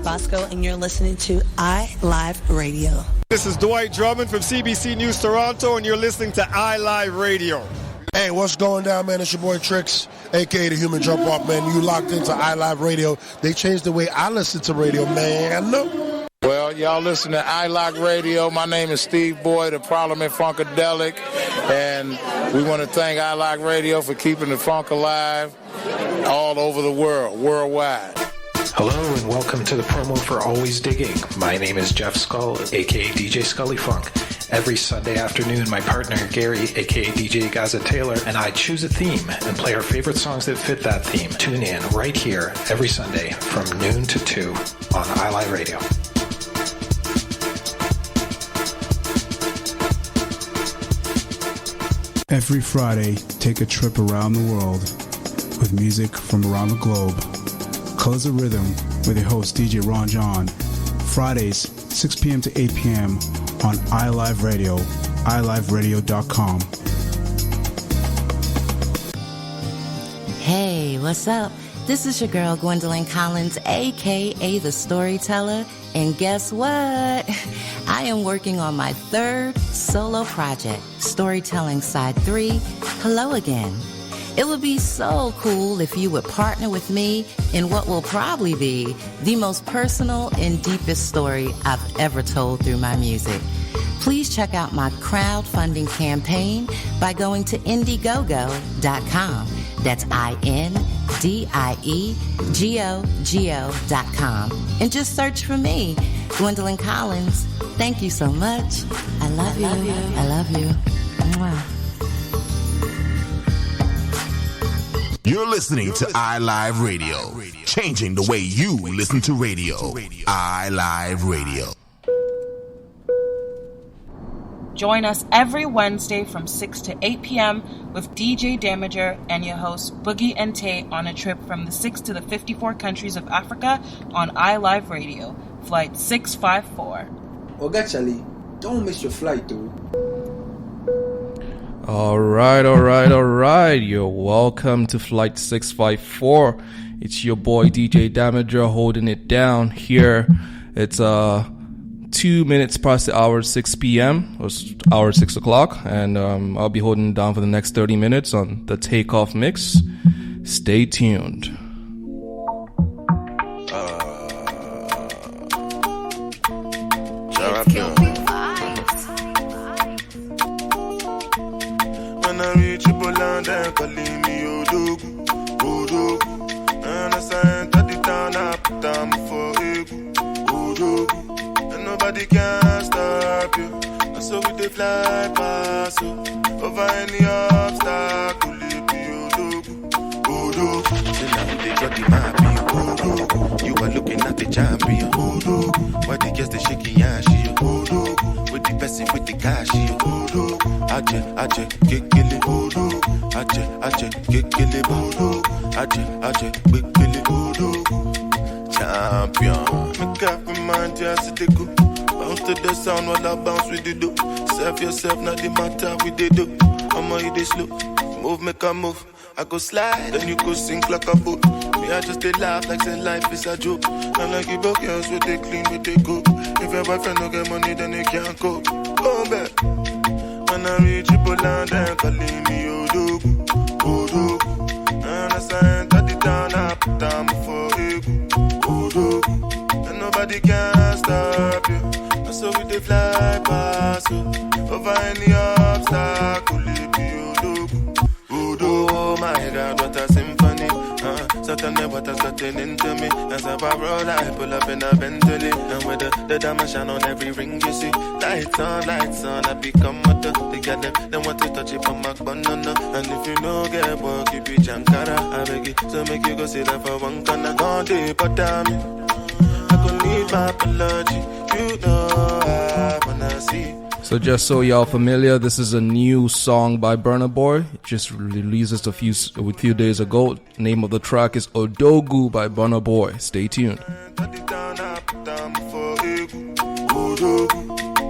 Bosco, and you're listening to iLive Radio. This is Dwight Drummond from CBC News Toronto, and you're listening to iLive Radio. Hey, what's going down, man? It's your boy Trix, a.k.a. the Human Jump Off, man. You locked into iLive Radio. They changed the way I listen to radio, man. Well, y'all listen to iLive Radio. My name is Steve Boyd of Parliament Funkadelic, and we want to thank iLive Radio for keeping the funk alive all over the world, worldwide. Hello and welcome to the promo for Always Digging. My name is Jeff Skull, aka DJ Scully Funk. Every Sunday afternoon, my partner Gary, aka DJ Gaza Taylor, and I choose a theme and play our favorite songs that fit that theme. Tune in right here every Sunday from noon to 2 on iLive Radio. Every Friday, take a trip around the world with music from around the globe. Colors of Rhythm with your host DJ Ron John. Fridays, 6 p.m. to 8 p.m. on iLive Radio, iliveradio.com. Hey, what's up? This is your girl Gwendolyn Collins, a.k.a. The Storyteller, and guess what? I am working on my third solo project, Storytelling Side 3, Hello Again. It would be so cool if you would partner with me in what will probably be the most personal and deepest story I've ever told through my music. Please check out my crowdfunding campaign by going to Indiegogo.com. That's INDIEGOGO.com. And just search for me, Gwendolyn Collins. Thank you so much. I love you. I love you. Mwah. You're listening to iLive Radio, changing the way you listen to radio. iLive Radio. Join us every Wednesday from 6 to 8 p.m. with DJ Damiger and your host Boogie and Tae on a trip from the 6 to the 54 countries of Africa on iLive Radio, Flight 654. Oga Charlie, don't miss your flight, dude. All right. You're welcome to Flight 654. It's your boy DJ Damiger holding it down here. It's 2 minutes past the hour 6 p.m. or hour 6 o'clock, and I'll be holding it down for the next 30 minutes on the Takeoff Mix. Stay tuned. When I reach Poland, they're calling me Odogu, Odogu. And as I enter the town, I put down for Egu, Odogu. And nobody can stop you. And so we they fly past you. Over any obstacle, it be Odogu, Odogu. So now they got the map, Odogu. You are looking at the champion, Odogu. Why they guess the shaky ass, Odogu. With the person with the cash, Odogu. Aje, kekele, Odogu. Aje, kekele, Odogu. Aje, kekele, Odogu. Champion. Make up your mind, just they go. Bounce to the sound while I bounce with the do. Serve yourself, not the matter with the do. I'ma hit it slow. Move, make a move. I go slide, then you go sink like a boat. Me, I just they laugh like say life is a joke. And like you broke girls with they clean, with they cook. If your boyfriend don't get money, then they can't cope. Come back. When I reach Poland, they're calling me Odogu, Odogu. And as I enter the town, I put down for Egu, Odogu. And nobody can stop you. And so we they fly past you. Over any obstacle, it be Odogu, Odogu. Oh my God, what a symphony. Certainly what has gotten into me. As I roll, I pull up in a Bentley. And with the diamond shine on every ring you see. Lights on, I become a they got them want to touch it from my banana. And if you know get work, you be Jankara. I beg you, so make you go sit there for one corner. Don't do but damn it, I could need my apology. You know I wanna see. So just so y'all familiar, this is a new song by Burna Boy. It just released a few days ago. The name of the track is Odogu by Burna Boy. Stay tuned.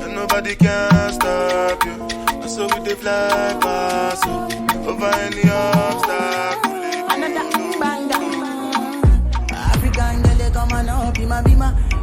And nobody can stop you. And so we they fly past you. Over any obstacle. African girl, they come and up, bima.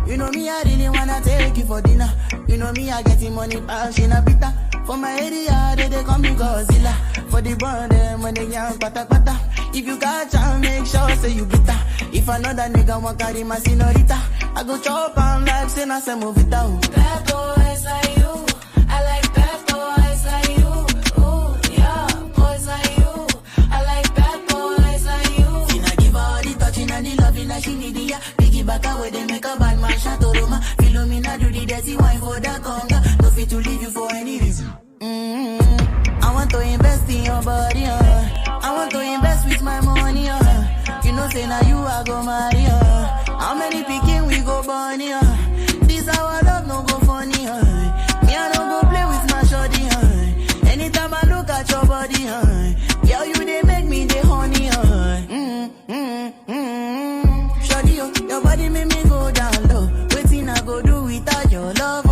You know me, I really wanna take you for dinner. You know me, I getting money, passion a bitter. For my area, they call me Godzilla. For the bond, them when they young, pata pata. If you got chance, make sure say you bitter. If another nigga want carry my senorita, I go chop on like say na say move it down. Bad boys like you, I like bad boys like you. Ooh, yeah, boys like you, I like bad boys like you. Finna give her all the touching and the loving that she need, yeah. Piggy back away, they make a bad man shot to Roma. Philomena do the dirty wine for the conga. No fit to leave you for any reason. I want to invest in your body, I want to invest with my money, You know say now you I go marry, How many picking we go burn, This our love no go funny, Me I don't go play with my shorty, Anytime I look at your body, Girl you they make me the honey, Shorty, your body make me go down low. Waiting I go do without your love,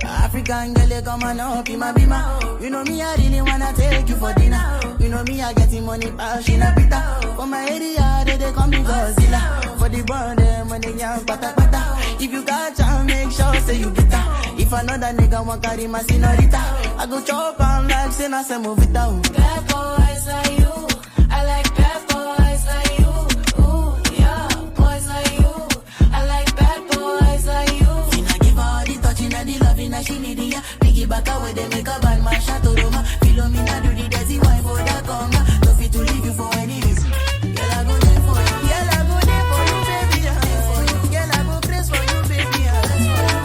African girl, come on up in my bima. You know me, I really wanna take you for dinner. You know me, I getting money, passion a bitter. For my area, they call me Godzilla. For the bond, them when they young, pata pata. If you got chance, make sure say you bitter. If another nigga want carry my senorita, I go chop on like say na say move it down. Bad boys like you, I like bad boys like you. Ooh, yeah, boys like you, I like bad boys like you. Finna give her all the touching and the loving that she need, yeah. Piggy back away, they make a bad man shot to Roma. Philomena do the dirty wine for the conga. No fit to leave you for any reason. Girl, I go there for you. Girl, I go there for you, baby. Girl, I go press for you, baby.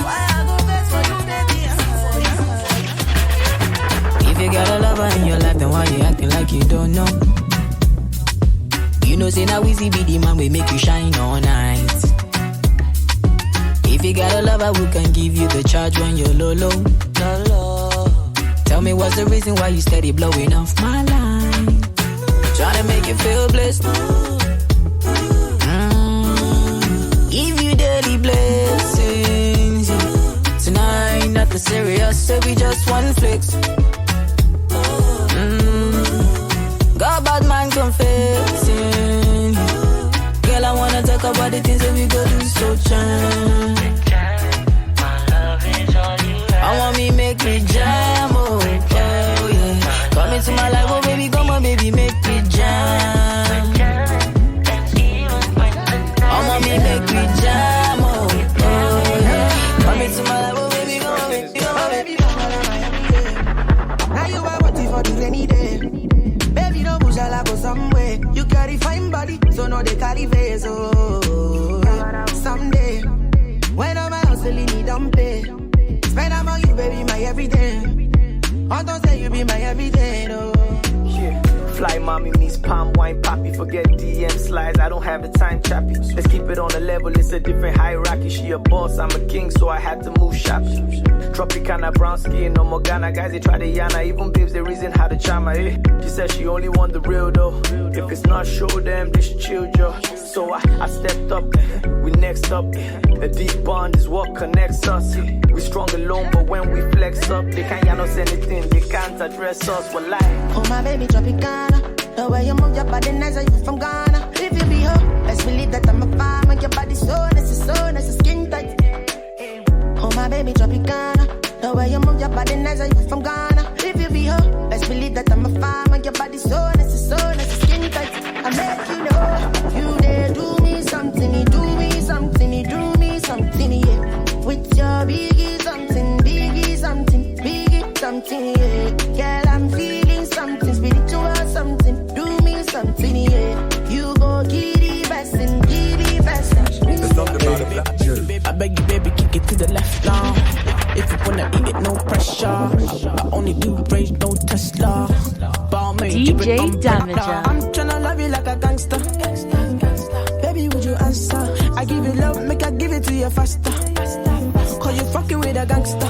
Why I go best for you, baby? If you got a lover in your life, then why you acting like you don't know? You know, say now Weezy be the man we make you shine all night. If you got a lover who can give you the charge when you're low, low. Tell me what's the reason why you steady blowing off my line. Trying to make you feel blessed. Give you daily blessings. Tonight, nothing serious, say we just one flex. Got bad man confessing. Girl, I wanna talk about the things that we go do so chance. I want me make me jam, oh yeah. Come into my life, oh baby, come on baby, make me jam. I want me make me jam, oh yeah. Come into my life, oh baby, come on baby, come on baby. Now you are wanting for the rainy day. Baby, no push, I'll go somewhere. You carry fine body, so no they carry face, oh. Someday, when I'm out, still need don't pay. Spend I'm on you, baby, my everything. I don't say you be my everything, oh. Yeah. Fly mommy meets palm wine poppy. Forget DM slides, I don't have the time, chappy. Let's keep it on the level, it's a different hierarchy. She a boss, I'm a king, so I had to move shopping. Tropicana, brown skin, no more Ghana. Guys, they try to yana, even babes, they reason how to charm her, eh. She said she only want the real, though. If it's not, show them, they should chill, Joe. So I stepped up, we next up. A deep bond is what connects us. We strong alone, but when we flex up, they can't us anything, they can't address us. Well, like, oh my baby, Tropicana. The way you move your body nice, are you from Ghana? If you be her, best believe that I'm a farmer. Your body so nice, skin tight. Oh my baby, Tropicana. The way you move your body nice, are you from Ghana? If you be her, best believe that I'm a farmer. Your body so nice, skin tight. I make you know, you there do me something, you do me something, you do me something, yeah. With your biggie something, yeah. Girl, I'm feeling something, spiritual something, do me something, yeah. You go give the best and give the best. I beg you, baby, kick it to the left now. If you wanna eat it, no pressure. I only do rage, no Tesla. DJ Damiger. I'm tryna love you like a gangster. Baby, would you answer? I give you love, make I give it to you faster. Cause you fucking with a gangster.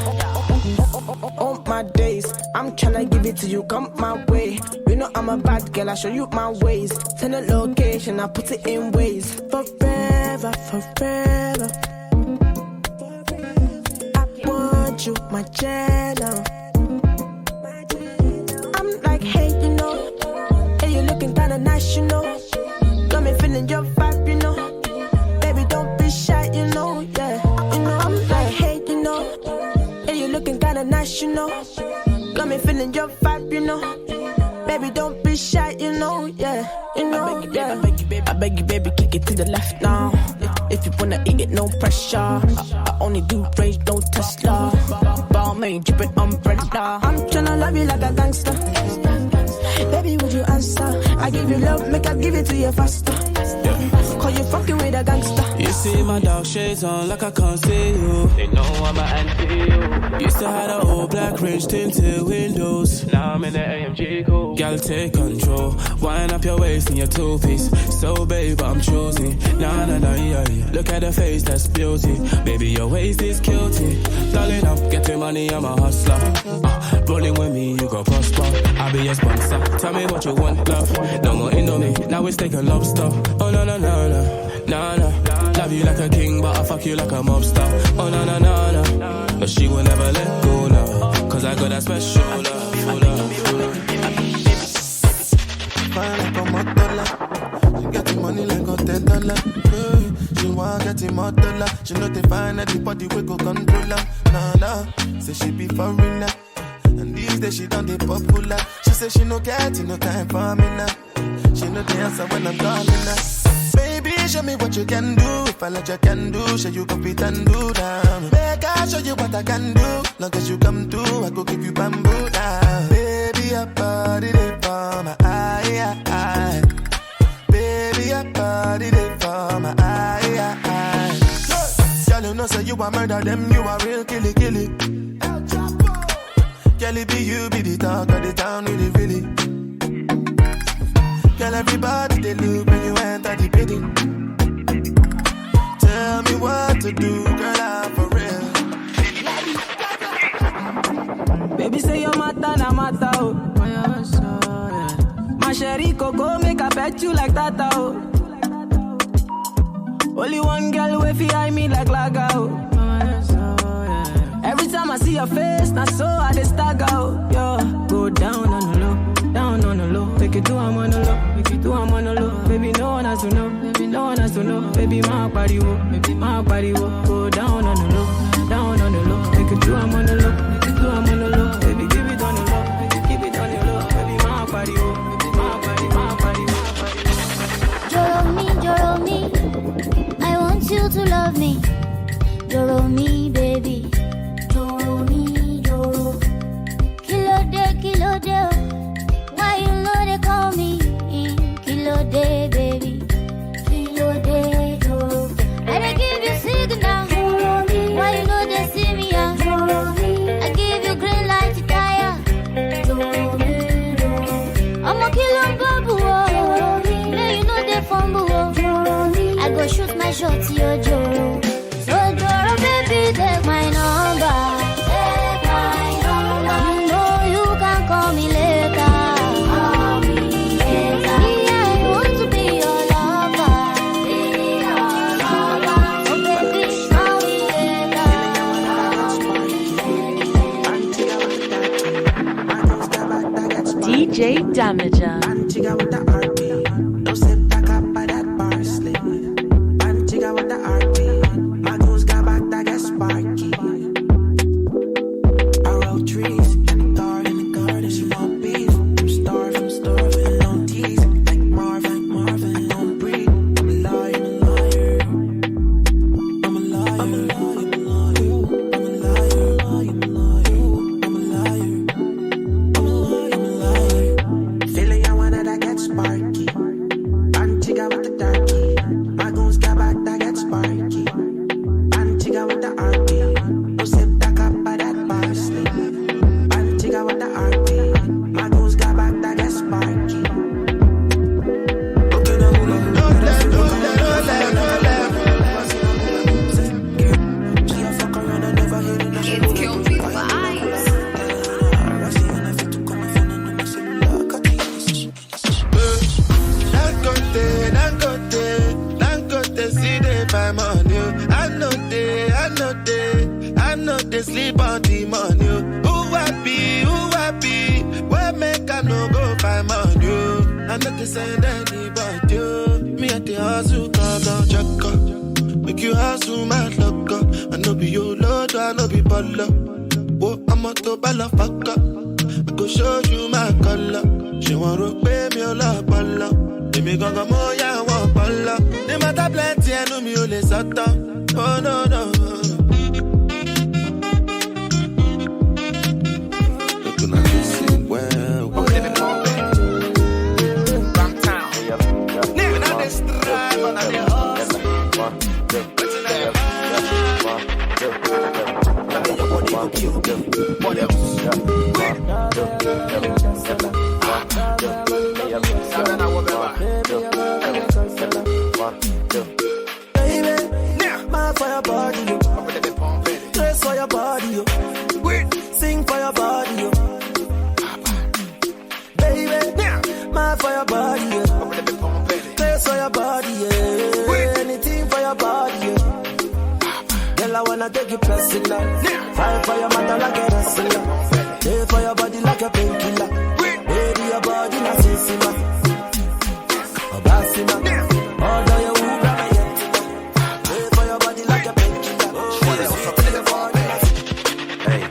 All my days, I'm tryna give it to you, come my way. You know I'm a bad girl, I show you my ways. Send a location, I put it in ways. Forever, forever. I want you, my channel. I'm like, hey, you know. Hey, you looking kinda nice, you know. Got me feeling your vibe, you know. Baby, feeling your vibe, you know. Baby, don't be shy, you know, yeah, you know, yeah. I beg you, baby, kick it to the left now. If you wanna eat it, no pressure. I only do rage, no Tesla. Ball main, drippin' umbrella. I'm tryna love you like a gangster. Baby, would you answer? I give you love, make I give it to you faster. Cause you fucking with a gangster. You see my dark shades on like I can't see you. They know I'm an anti. Used to have the old black range tinted windows. Now I'm in the AMG cool. Girl, take control. Wind up your waist in your two-piece. So babe, I'm choosing. Nah, yeah. Look at the face, that's beauty. Baby, your waist is guilty. Darling, I'm getting money, I'm a hustler. Rolling with me, you go prosper. I'll be your sponsor. Tell me what you want, love. No more Indomie, now it's steak and lobster. Oh, no. Love you like a king, but I fuck you like a mobster. Oh, no. But she will never let go now. Cause I got that special love. Fine like a motola. She getting money like a $10. She want getting motola. She know they find everybody we go control her. Nah. Say she be foreigner. And these days she done the popular. She say she no getting no time for me now. She know the answer when I'm calling her. Baby, show me what you can do. If I let you can do, show you compete and do down. Make I show you what I can do. Long as you come through, I go give you bamboo down. Baby, your body they for my eye. Baby, your body they for my eye. Girl, you know say you are murder them, you are real killy. Girl, it be you, be the talk of the town, really, really. Girl, everybody they look when you enter the building. Tell me what to do, girl, I'm for real. Baby, say you're mata na mata, oh. My sherry coco make I bet you like that, oh. Only one girl way fi eye me like laga, oh. Every time I see your face, now so I dey stagger, oh. Yo, go down on the low, down on the low. Make it do I'm on the low, make it do I'm on the low. Baby, no one has to know, baby, no one has to know. Baby, my body, baby, my body, go down on the low, down on the low. Make it do I'm on the low, make it do I'm on the low. Baby, give it on the low, baby, keep it on the low. Baby, my body, baby, my body, my body, my body. Joro me, I want you to love me. Joro me, baby. Joro me, joro. Kilo de, why you know they call me Kilo de, baby. Kilo de, joro. I dey give you signal, joro me. Why you know they see me, joro me. I give you green light to tire, joro me, joro. I'm a killer babu, joro me. Now you know they fumble, joro me. I go shoot my shot to your joro. So joro, baby, take my number. Call me later. Call me later. Yeah, I want to be your lover. Be your lover. So baby, call me later. DJ Damiger. Antigua with the RP. No sit back up by that bar slip. Antigua with the RP. My goons got back that get sparky. I wrote trees. She want beef. I'm starving, don't tease. Like Marvin, don't breathe. I'm a liar. I'm a liar. Feeling I wanna that get sparky. Antigua with the darky. My goons got back that get sparky. Antigua with the RP. No sip that cup by that bar sleep. Antigua with the RP. My goons got back that get sparky. It's kill people eyes. Dangote, see they buy money. I know they sleep on the money. Who happy? Where make I no go find money? I know they send anybody. Me at the hustle, come down, check up. Make you hustle, my luck up. I know be your lord, I know be baller. Oh, I'm a to baller, fuck up. go show you my color. She want to pay me a lot, pala. If me gon' go more, yeah, I want pala. They matter plenty, I know me only satan. Oh no no. Looking at this scene, well. Downtown. Nigga, not this drive, but not the horse. What else? Baby, mad for your body, yo. Dress for your body, yo. Sing for your body, yo. Baby, mad for your body, yo. Dress for your body, yeah. Anything for your body, yo. Girl, I wanna take you personal. Fight for your mother like a wrestler. Stay for your body like a painkiller. Baby, your body na sissima. Obasima. Order your woo, grab a yentima. Stay for your body like a painkiller. Hey,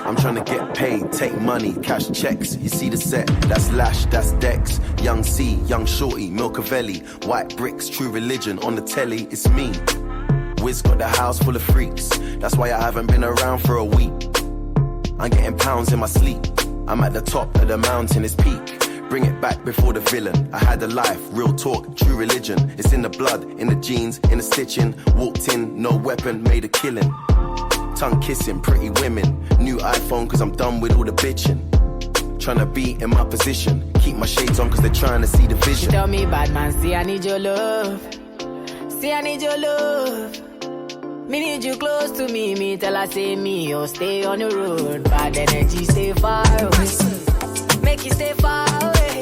I'm trying to get paid, take money, cash checks. You see the set, that's Lash, that's Dex. Young C, Young Shorty, Milcavelli. White bricks, True Religion, on the telly, it's me. Wiz got the house full of freaks. That's why I haven't been around for a week. I'm getting pounds in my sleep. I'm at the top of the mountain, it's peak. Bring it back before the villain. I had a life, real talk, true religion. It's in the blood, in the jeans, in the stitching. Walked in, no weapon, made a killing. Tongue kissing, pretty women. New iPhone cause I'm done with all the bitching. Tryna be in my position. Keep my shades on cause they're trying to see the vision. She tell me, bad man, see I need your love. See I need your love. Me need you close to me. Me tell her say me, oh stay on the road. Bad energy stay far away. Make you stay far away.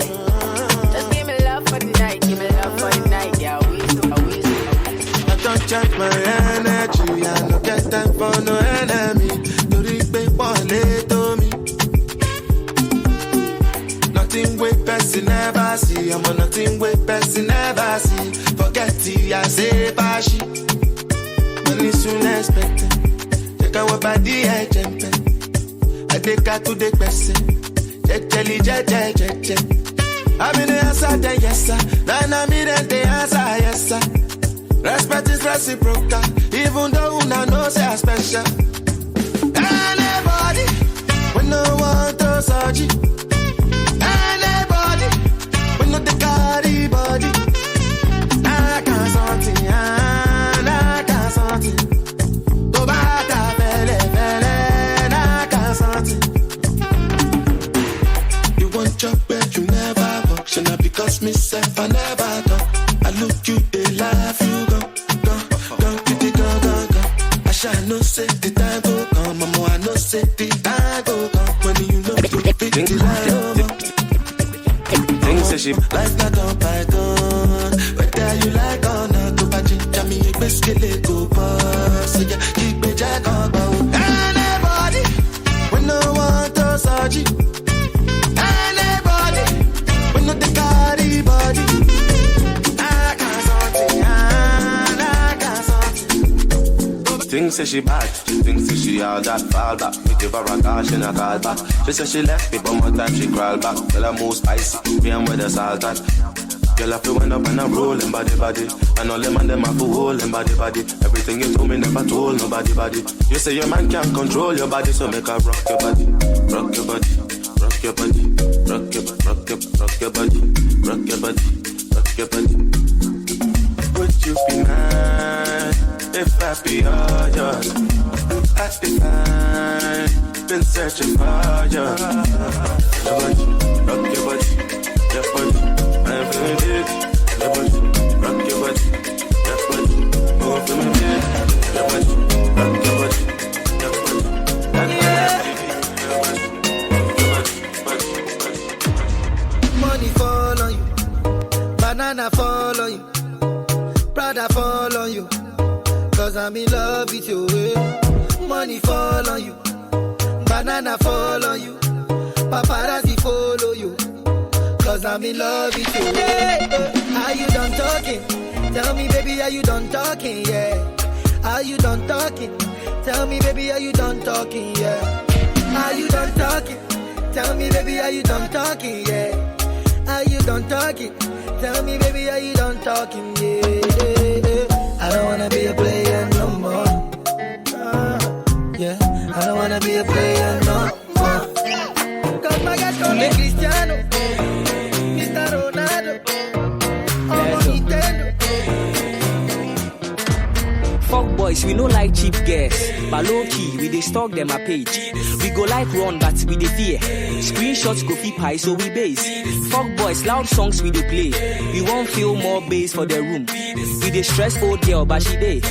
Just give me love for the night. Give me love for the night. Yeah, I don't check my energy. I don't get time for no enemy. You reach me to me. Nothing with person never see. I'm on nothing with person never see. Forget it, I say bashi. Money soon expected. Check out by the agent. I take her to the person. Jelly, I'm in the answer, then yes, sir. Then I'm in the answer, yes, sir. Respect is reciprocal, even though I know say I'm special. Anybody, when no one to search it. Anybody, when no the carry body. I can't something, I can't something. Go back, fele, I can't something. You want job, but you never work. So now because myself, I never talk. I look you, they laugh, you go, kitty, go. I shall no say the time go come, mama, I no say the time go come. When you know you pick the line, things say she life not on python. Whether you like or not, to patch it, me a best kill it, go pass. So yeah, keep me jack on bow. Anybody, when no one to search it. Anybody, when no the carry body. Things say she bad, she thinks that she all that fall back. Me give her a call, she not call back. She say she left me, but more time she crawl back. Tell her more spicy, me and where the salt at. Girl have to wind up and a roll in body. And all them and them have to hold in body. Everything you told me never told nobody. You say your man can't control your body, so make her rock your body. Rock your body, rock your body, rock your body, rock your body, rock your body, rock your body. Would you be mine? If I be all yours, I'd be fine. Been searching for you. Rock your body, I'm feeling it. Your body, rock your body, oh, feeling it. Your body, rock your body, Money fall on you, banana fall on you, Prada fall on you. Cause I'm in love with you, Money fall on you, banana fall on you, paparazzi follow you. Cause I'm in love with you, Are you done talking? Tell me baby, are you done talking, yeah? Are you done talking? Tell me baby, are you done talking, yeah? Are you done talking? Tell me, baby, are you done talking? Yeah. Are you done talking? Tell me, baby, are you done talking? Yeah. I don't wanna be a player no more. Yeah. I don't wanna be a player no more. Cause my guy call me Cristiano, Mr. Ronaldo, oh Nintendo. Fuck boys, we no like cheap girls, but low key, we dey stalk them a page. We go like run, but we dey fear. Screenshots go fit high, so we base. Fuck boys, loud songs we dey play. We won't feel more bass for the room. We dey stress old girl, but she dey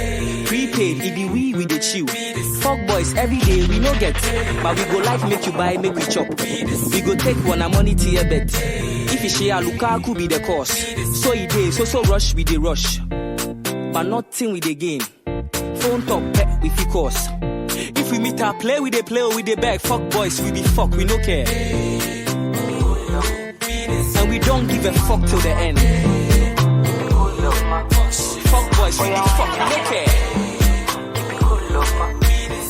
prepaid. It be we dey chill. Fuck boys, every day we no get, but we go like make you buy, make we chop. We go take one a money to your bet. If you share Lukaku be the cost. So it dey, so rush we dey rush, but nothing we dey gain. Phone top pet we fit course. If we meet our play, we dey play or we dey beg. Fuck boys, we be fuck, we no care. And we don't give a fuck till the end. Fuck boys, we be fuck, we no care.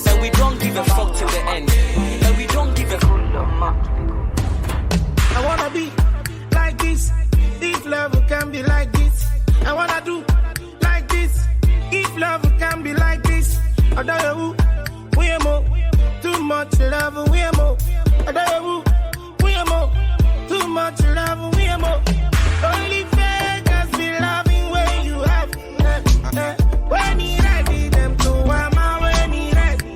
And we don't give a fuck till the end. And we don't give a fuck. I wanna be like this. If love can be like this. I wanna do like this. If love can be like this. I don't know who, we are more. Too much love, we are more. I don't know who, we are more. Too much love, we are more. Only fakers be loving when you have. When he ready, them to ama when he ready.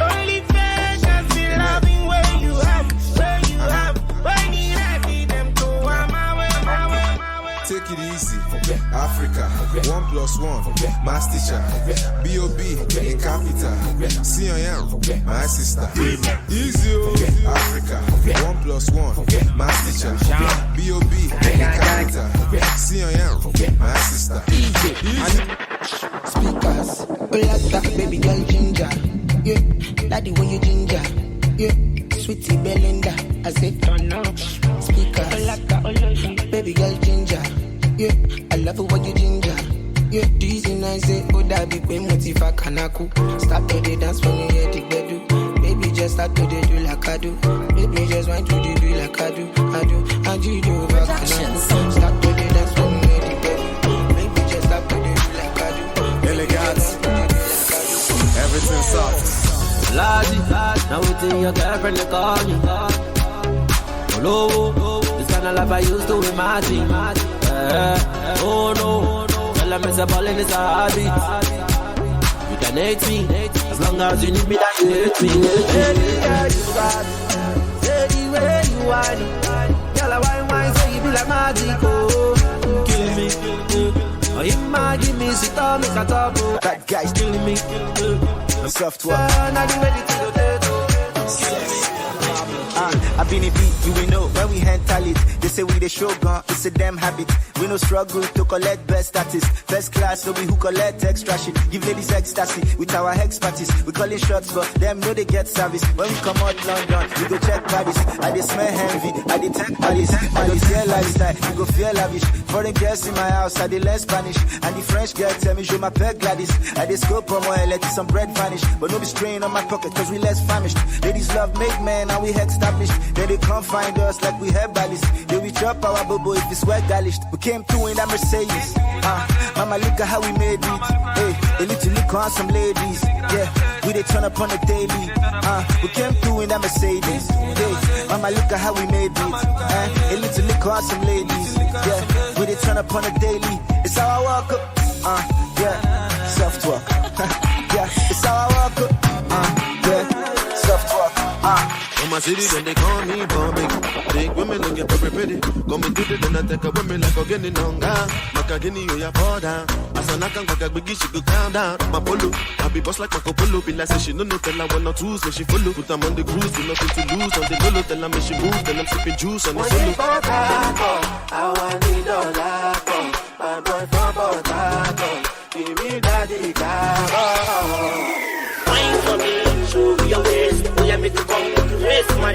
Only fakers be loving when you have. When you have. When he ready, them to ama when. Take it easy, Africa, 1+1, mass teacher, B.O.B. in capital, C.I.M. my sister, easy, Africa, 1+1, mass teacher, B.O.B. in capital, C.I.M. my sister, Speakers, Olata, baby girl ginger, yeah, daddy when you ginger, yeah, sweetie Belinda, I say turn up. Speakers, Olata, baby girl ginger, yeah, I love it when you ginger, yeah, dizzy nice, say, oh that be pay motiva kanaku, start to the dance when you hear the bedu, baby just start to the do like I do, baby just want to do like I do, and you do back kanaku, start to the dance when you hear the bedu, baby just start to the do like I do. Elegance, everything soft. Ladi, now within your girlfriend they call me. Hello, this kind of life I used to imagine. Oh no, tell them it's a ball and it's a habit. You can hate me, as long as you need me, that you hate me. Baby, yeah, you got me. Say the way you want it. Girl, I wine, say you be like magic, oh. Kill me, oh, you might give me sit down, make a top, oh. That guy's killing me, soft work. Now you ready to go there, I been a beat, you will know when we handle it. They say we the shogun, it's a damn habit. We no struggle to collect best status. First class, so we who collect extra shit. Give ladies ecstasy with our hex parties. We calling shots, but them know they get service. When we come out London, we go check Paris. I dey smell envy, I dey tech Paris. I don't feel lifestyle, you go feel lavish. Foreign girls in my house, I dey learn Spanish. And the French girl tell me, je m'appelle Gladys. I dey scope on my let some bread vanish. But no be strain on my pocket, cause we less famished. Ladies love make men, and we established. Then they come find us like we have ballists. They we chop our bobo if it's well garnished. We came through in that Mercedes. Mama, look at how we made it. Hey, a little look on some ladies. Yeah, we they turn up on the daily. We came through in that Mercedes. Hey, mama, look at how we made it. A little look on some ladies. Yeah, we they turn up on the daily. It's how I walk up. Yeah, soft walk. Yeah, it's how I walk up. Yeah, soft walk. On my city, then they call me Bombay. Big women look at pretty. Come and do it, then I take a woman like a getting on down. Macagini, you ya fall down. As I knock on back, she go calm down. My polo, I be boss like Marco Polo. Be like, say she no tell her 1 or 2, so she follow. Put them on the cruise, with nothing to lose. On the golo, tell her me she move, then I'm sipping juice on the solo. I want it all that. My boy from Portago. Give me daddy car. Wine for me, show me your waist. We have me to come to race, man.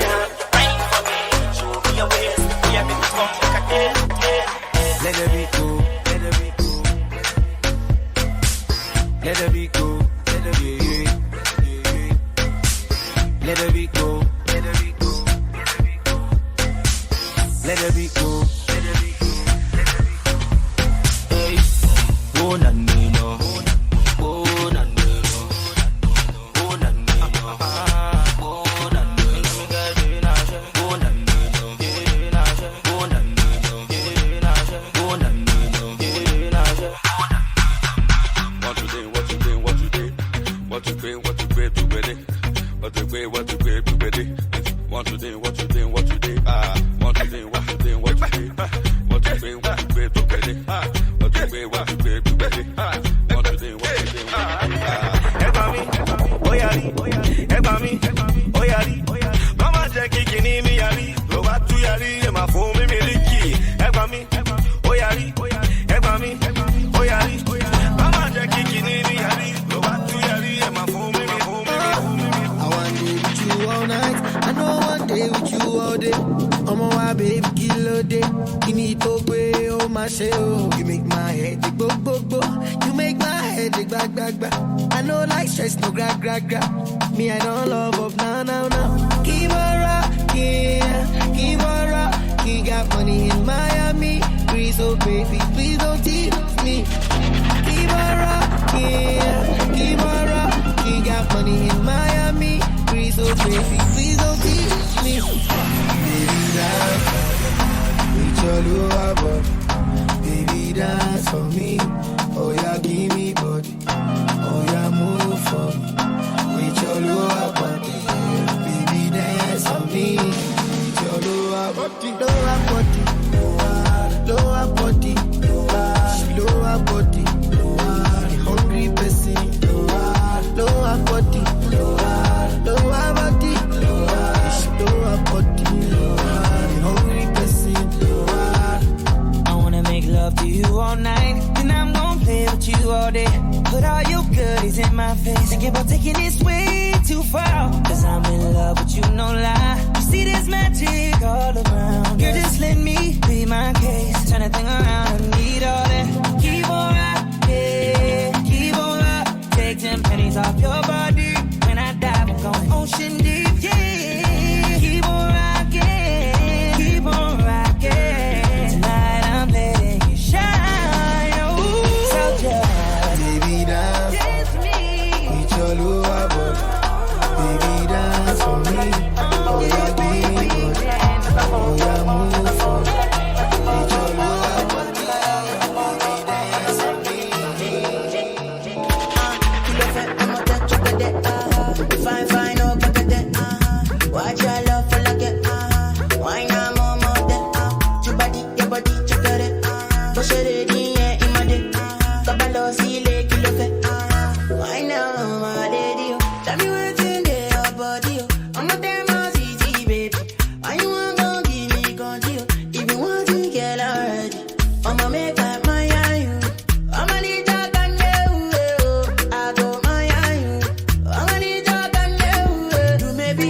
Wine for me, show me your waist. We have me to come to a let it be cool, let it be cool. Let it be cool, let it be cool. Let it be cool, let it be cool. let the beat go. Hey, oh na no, oh na no, oh na no, oh na no, oh na What you pay, do ready. What you pay, do ready. What you did, what you did, what you did. What you did, what you did, what you did. What you pay, do ready. What you pay, do ready. What you did, what you did, what you did. Mama Jackie kini mi yari, lo wa tu yari, e ma fun mi miliki. Egba mi, oyari, egba mi, oyari. Mama Jackie kini mi yari, lo wa tu yari, e ma fun mi. I want day with you all night. I know one day with you all day. I'm on my baby kill a day. You need to pay oh my shell. You make my head dig bo bo bo. You make my head dig back back back. I know like stress no gra gra gra. Me I don't love up now now now. Keep on rocking, keep on rocking. Got money in Miami, please oh baby, please don't tease me. Keep on rocking, keep on rocking. Got money in Miami, please oh baby, please don't tease me. Baby dance, with your lower body. Baby dance for me, oh yeah give me body, oh yeah move for me. With your lower body, baby dance for me. With your lower body, lower body, lower body, lower body, the hungry person, lower body, lower body, lower body, the hungry person, I wanna make love to you all night, then I'm gonna play with you all day. Put all your goodies in my face. Thinking about taking this way too far. Cause I'm in love with you, no lie. You see there's magic all around. Girl, just let me be my case. Turn that thing around, I need all that. Keep on rocking, keep on rocking. Take 10 pennies off your body. When I dive, I'm going ocean deep, yeah. Keep on rocking, keep on rocking. Tonight I'm letting you shine, oh. So just baby dance for me. With your lower body, baby dance for me. Oh yeah, give me body, oh yeah move for me. With your lower body, baby dance for me. Fine, fine, oh, but watch your love for like it. Why not more that? Your body, check it. Push it in, yeah, in my day. Kabalo, see, leg, look at. Why now, my lady? Tell me what's in there, your body. I'm a damn easy, baby. Why you want to give me control? If you want to get already, I'ma make up my eye. I'ma need that can you. I go my eye. I'ma need that can you. Do maybe.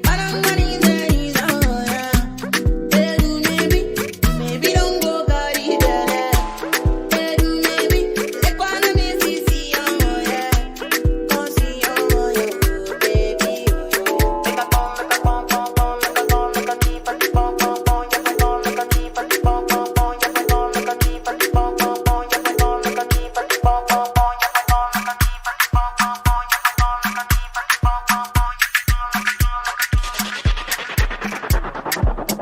I don't want anything, oh yeah. Hey, do maybe don't go carry that. Hey, do maybe. They wanna miss you, see, oh yeah. Go see, oh yeah, baby. Make a pom, make a pom, pom, pom, make a pom, make a keep a keep pom, pom, pom, make a pom, make a keep a keep pom, pom, pom, make a pom, make a keep a keep pom, pom, pom, make a pom, make a keep a keep pom, pom, pom, make a pom, make a keep a keep pom, pom, pom, make a pom, make a keep a keep pom, pom, pom.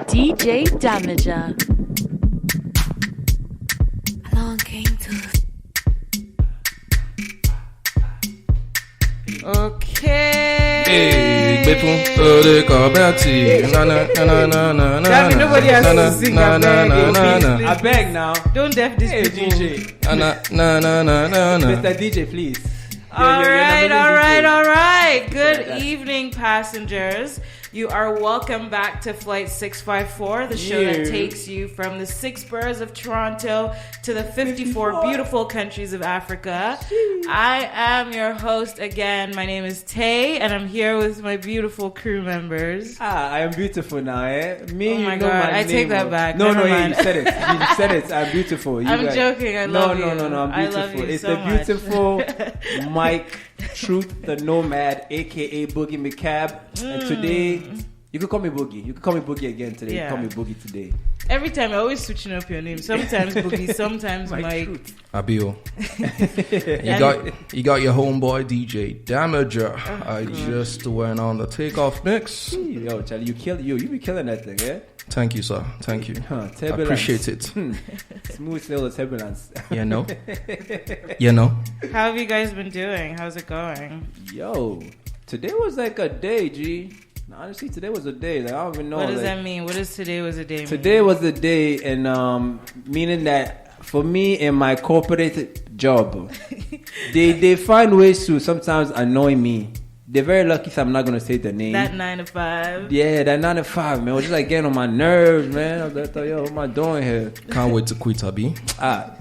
DJ Damiger. Along came to. Okay. Hey, Bepu, they call Betty. Na na na na na na. That means nobody has to sing. I beg now. Don't deaf this people. DJ. Na na na na na. Mr. DJ, please. All right. Good evening, passengers. You are welcome back to Flight 654, the show that takes you from the 6 boroughs of Toronto to the 54 beautiful countries of Africa. I am your host again. My name is Tae, and I'm here with my beautiful crew members. I am beautiful now, eh? Me, oh my God, I take that back. No, you said it. You said it. I'm beautiful. I'm joking. I love you. No, I'm beautiful. I love you it's so the beautiful Mike Truth the Nomad, aka Boogie McCab, and today You could call me Boogie. You could call me Boogie again today. Yeah. You call me Boogie today. Every time, you're always switching up your name. Sometimes Boogie, sometimes Mike. Abio. you got your homeboy DJ Damiger. I just went on the takeoff mix. Yo, Charlie, you be killing that thing, yeah? Thank you, sir. Thank you. I appreciate it. Smooth sail of turbulence. You know? You know? How have you guys been doing? How's it going? Yo, today was like a day, G. Honestly, today was a day. Like, I don't even know. What does like, that mean? What does today was a day mean? Today was a day, and meaning that for me in my corporate job, they find ways to sometimes annoy me. They're very lucky, so I'm not gonna say the name. That 9 to 5. Yeah, that 9 to 5, man. It was just like getting on my nerves, man. I was like, yo, what am I doing here? Can't wait to quit, Abi. I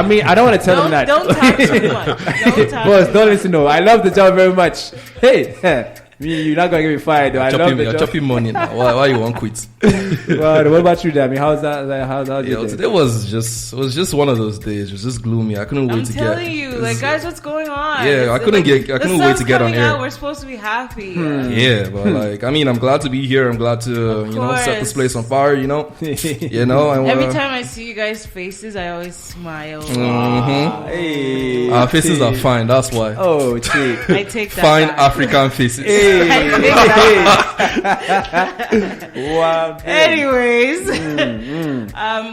mean, I don't want to tell them that. Don't talk too much. Boss, don't listen to. I love the job very much. Hey. You're not gonna get me fired, though. I love the job. Chopping money now. Why you won't quit? Well, what about you, Dami? How's that? Like, how's your day? Today was just one of those days. It was just gloomy. I couldn't wait to get. I'm telling you, like, guys, what's going on? Yeah, I couldn't wait to get on air. We're supposed to be happy. Yeah, but like, I mean, I'm glad to be here. I'm glad to set this place on fire. You know. And every time I see you guys' faces, I always smile. Mm-hmm. Hey, our faces are fine. That's why. Oh, gee. I take that. Fine back. African faces. Hey. Wow. Anyways,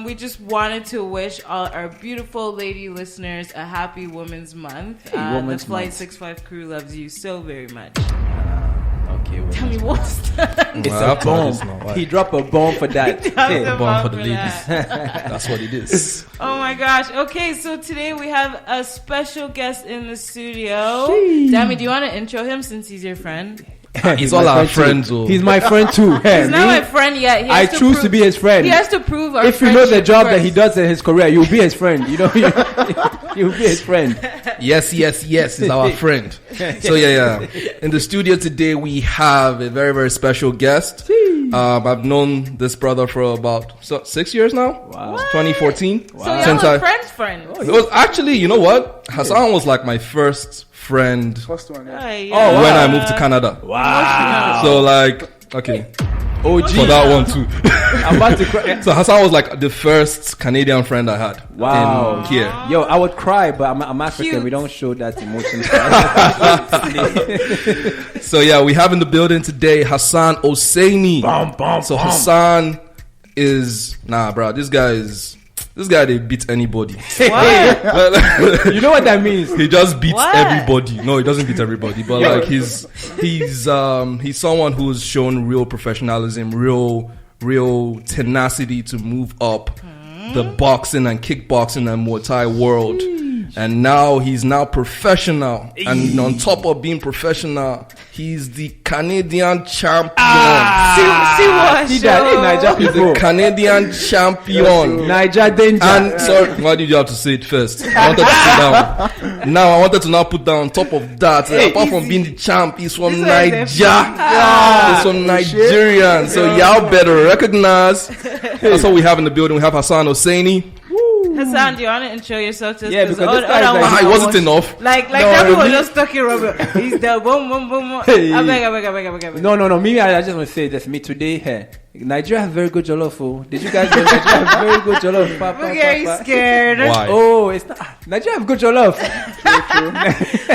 we just wanted to wish all our beautiful lady listeners a happy Women's Month. The Flight 65 crew loves you so very much. Okay, tell me what's that? It's a bomb. He dropped a bomb for that. A bomb for the ladies. That's what it is. Oh my gosh. Okay, so today we have a special guest in the studio. Dami, do you want to intro him since he's your friend? He's all our friends. He's my friend too. He's not my friend yet. I choose to be his friend. He has to prove our If you know the job first. that he does in his career, you'll be his friend. You know, you'll be his friend. Yes. He's our friend. So yeah. In the studio today, we have a very, very special guest. I've known this brother for about 6 years now. Wow. 2014. Wow. So y'all are friends. It was actually, you know what? Hassan was like my first friend. First one, yeah. When I moved to Canada. Wow. So like, okay. OG. For that one too. I'm about to cry. So Hassan was like the first Canadian friend I had. Wow. In here. Yo, I would cry, but I'm African. Cute. We don't show that emotion. So yeah, we have in the building today Hassan Hosseini. Hassan is bro. This guy they beat anybody. What? You know what that means? He just beats everybody. No, he doesn't beat everybody, but like he's someone who's shown real professionalism, real tenacity to move up the boxing and kickboxing and Muay Thai world. And now he's professional. And on top of being professional, he's the Canadian champion. See what? He's the Canadian champion. Niger danger. And sorry, why did you have to say it first? I wanted to put down. Now I wanted to now put down on top of that. Apart from being the champ, he's from Niger. He's from Nigerian. So y'all better recognize. That's what we have in the building. We have Hassan Hosseini. Hassan, do you want to intro yourself? Just because this guy's it wasn't enough. Like that was just talking rubber. He's the boom. I beg. No. Me, I just want to say this. Me today here. Nigeria have very good jollof. Did you guys know Nigeria have very good jollof? Are you scared? Why? Oh, it's not. Nigeria have good jollof.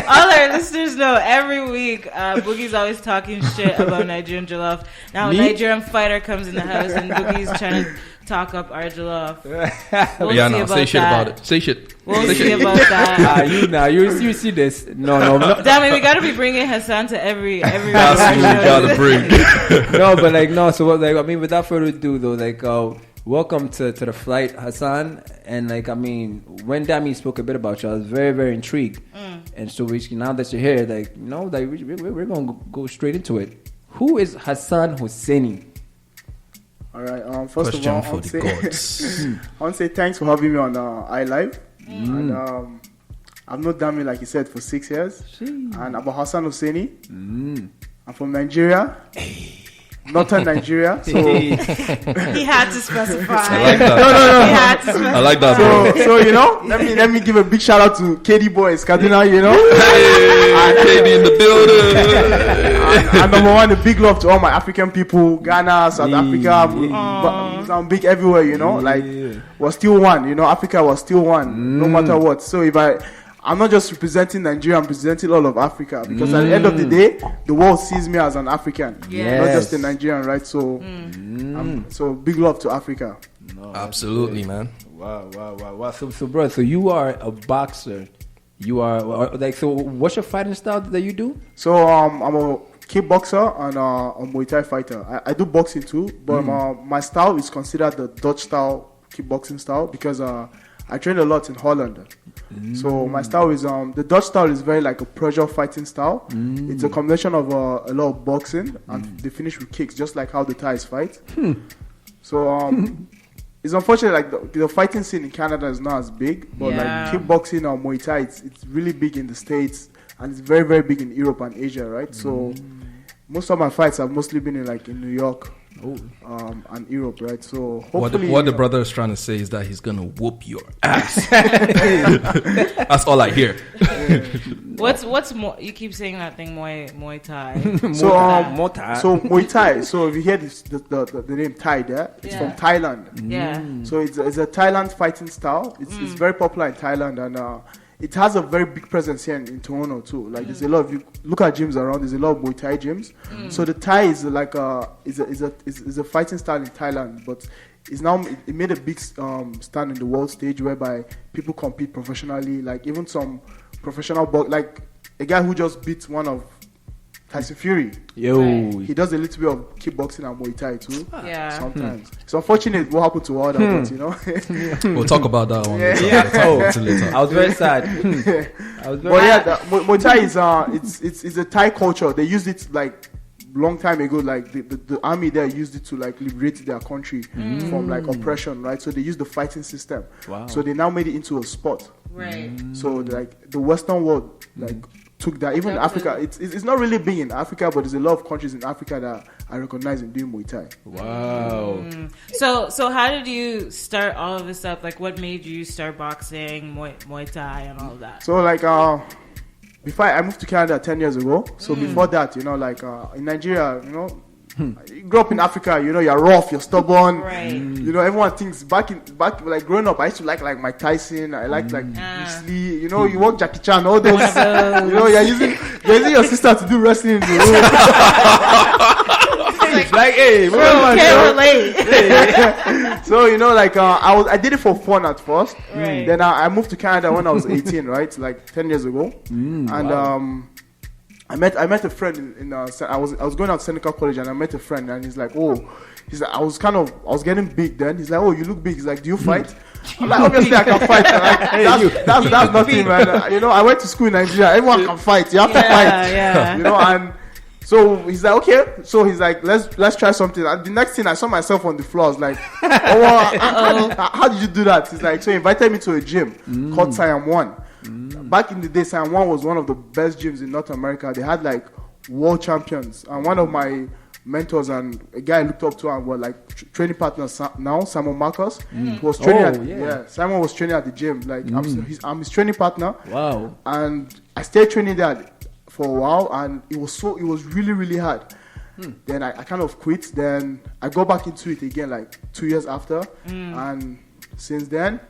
All our listeners know every week Boogie's always talking shit about Nigerian jollof. Now a Nigerian fighter comes in the house and Boogie's trying to talk up our jollof. We'll say shit about it. Say shit. We'll see about that. You see this? No. Damn it, we gotta be bringing Hassan to every. That's you gotta bring. No, but like no. So like I mean, without further ado, though, like welcome to the flight, Hassan. And like I mean, when Dami spoke a bit about you, I was very, very intrigued. And so now that you're here, like we're gonna go straight into it. Who is Hassan Hosseini? All right. First Question of all, for the gods. I want to say thanks for having me on iLive. And I've known Dami, like you said, for 6 years. And I'm Hassan Hosseini. I'm from Nigeria. northern Nigeria. So He had to specify. I like that. No. He had to specify. I like that, bro. So you know, let me give a big shout out to KD Boys, Kaduna, you know. Hey, KD in the building. And number one, a big love to all my African people, Ghana, South Africa, I'm big everywhere, you know. Like, we're still one, you know. Africa was still one, no matter what. So if I'm not just representing Nigeria, I'm representing all of Africa, because at the end of the day, the world sees me as an African, not just a Nigerian, right? So, so big love to Africa. No, absolutely, man. Wow. So, bro, so you are a boxer. You are like, so what's your fighting style that you do? So, I'm a kickboxer and a Muay Thai fighter. I do boxing too, but my style is considered the Dutch style kickboxing style, because I trained a lot in Holland. So my style is the Dutch style is very like a pressure fighting style. It's a combination of a lot of boxing and they finish with kicks, just like how the Thais fight. So it's unfortunate, like the fighting scene in Canada is not as big, but like kickboxing or Muay Thai, it's really big in the States, and it's very, very big in Europe and Asia, right? So most of my fights have mostly been in New York and Europe, right? So hopefully, what the brother is trying to say is that he's gonna whoop your ass. That's all I hear. What's more? You keep saying that thing, Muay Thai. So Muay Thai. So if you hear the name Thai there, it's from Thailand. Yeah. So it's a Thailand fighting style. It's very popular in Thailand, and it has a very big presence here in Toronto too. Like there's a lot of, you look at gyms around, there's a lot of Muay Thai gyms. So the Thai is like is a fighting style in Thailand, but it made a big stand in the world stage, whereby people compete professionally. Like even some professional like a guy who just beat one of Tyson Fury. He does a little bit of kickboxing and Muay Thai too. Sometimes. It's unfortunate what happened to all that, but you know. We'll talk about that one later. I was very sad. Muay Thai is it's a Thai culture. They used it like long time ago. Like the army there used it to like liberate their country from like oppression, right? So they used the fighting system. Wow. So they now made it into a sport. Right. So like the Western world like took that. Even Africa, it's not really big in Africa, but there's a lot of countries in Africa that I recognize in doing Muay Thai. Wow. So how did you start all of this up? Like, what made you start boxing, Muay Thai, and all of that? So like before I moved to Canada 10 years ago. So before that, you know, like in Nigeria, you know, you grew up in Africa, you know, you're rough, you're stubborn. Right. You know, everyone thinks back like growing up, I used to like Mike Tyson. I liked like Bruce Lee. You know, you watch Jackie Chan, all those. You know, you're using your sister to do wrestling in the room. Like, hey, can't relate. So you know, like I did it for fun at first. Right. Then I moved to Canada when I was 18, right? Like 10 years ago. And I met a friend in I was going out to Seneca College, and I met a friend, and he's like, I was getting big then. He's like, oh, you look big. He's like, do you fight? I'm like, obviously I can fight. Like, that's nothing, man. You know, I went to school in Nigeria. Everyone can fight. You have to fight. Yeah. You know, and so he's like, okay. So he's like, let's try something. And the next thing, I saw myself on the floor. I was like, how did you do that? He's like, so he invited me to a gym called Siam 1. Back in the day, Siam 1 was one of the best gyms in North America. They had like world champions. And one of my mentors and a guy I looked up to and were like training partners now, Simon Marcus, was training Simon was training at the gym. Like I'm his training partner. Wow. And I stayed training there for a while, and it was really, really hard. Then I kind of quit. Then I go back into it again like 2 years after, and since then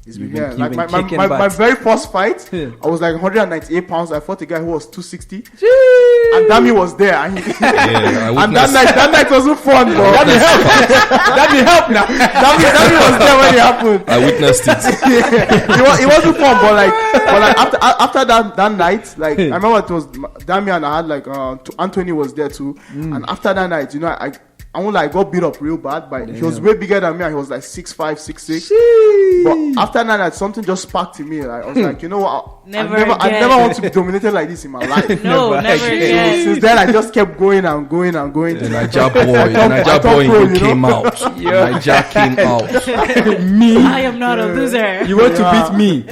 it's been here. Like my very first fight, I was like 198 pounds. I fought a guy who was 260. And Dami was there. And, and that night wasn't fun, bro. Dami help now. Dami was there when it happened. I witnessed it. It wasn't fun, but like after that night, like I remember it was Dami, and I had like Anthony was there too. And after that night, you know, I got beat up real bad, but he was way bigger than me, and he was like 6'5", 6'6". But after that night, something just sparked in me. Like, I was like, you know what? I never want to be dominated like this in my life. No, never again. Since then, I just kept going and going and going. The Naija boy came out. Naija came out. Me? I am not a loser. You want to beat me?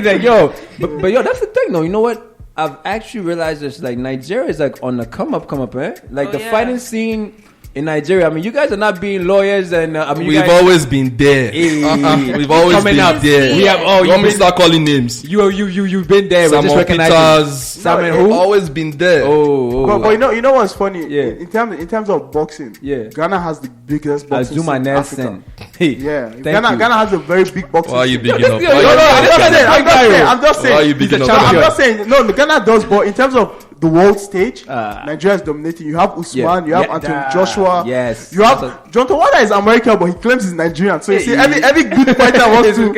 Like, yo, but yo, that's the thing though. You know what? I've actually realized this. Like Nigeria is like on the come up, eh? Like the fighting scene in Nigeria. I mean, you guys are not being lawyers, and I mean, we've always been there. We've always been there. We have. You want me to start calling names? You've been there. Samuel Peters. We've always been there. But you know what's funny? Yeah. In terms of boxing, Ghana has the biggest boxing scene in Africa. Ghana has a very big boxing. Why are you bigging up? I'm just saying. Why are you bigging up? I'm just saying. No, Ghana does, but in terms of the world stage, Nigeria is dominating. You have Usman, you have Anthony Joshua. Yes. You have John Tawada is American, but he claims he's Nigerian. So you see, every good fighter wants to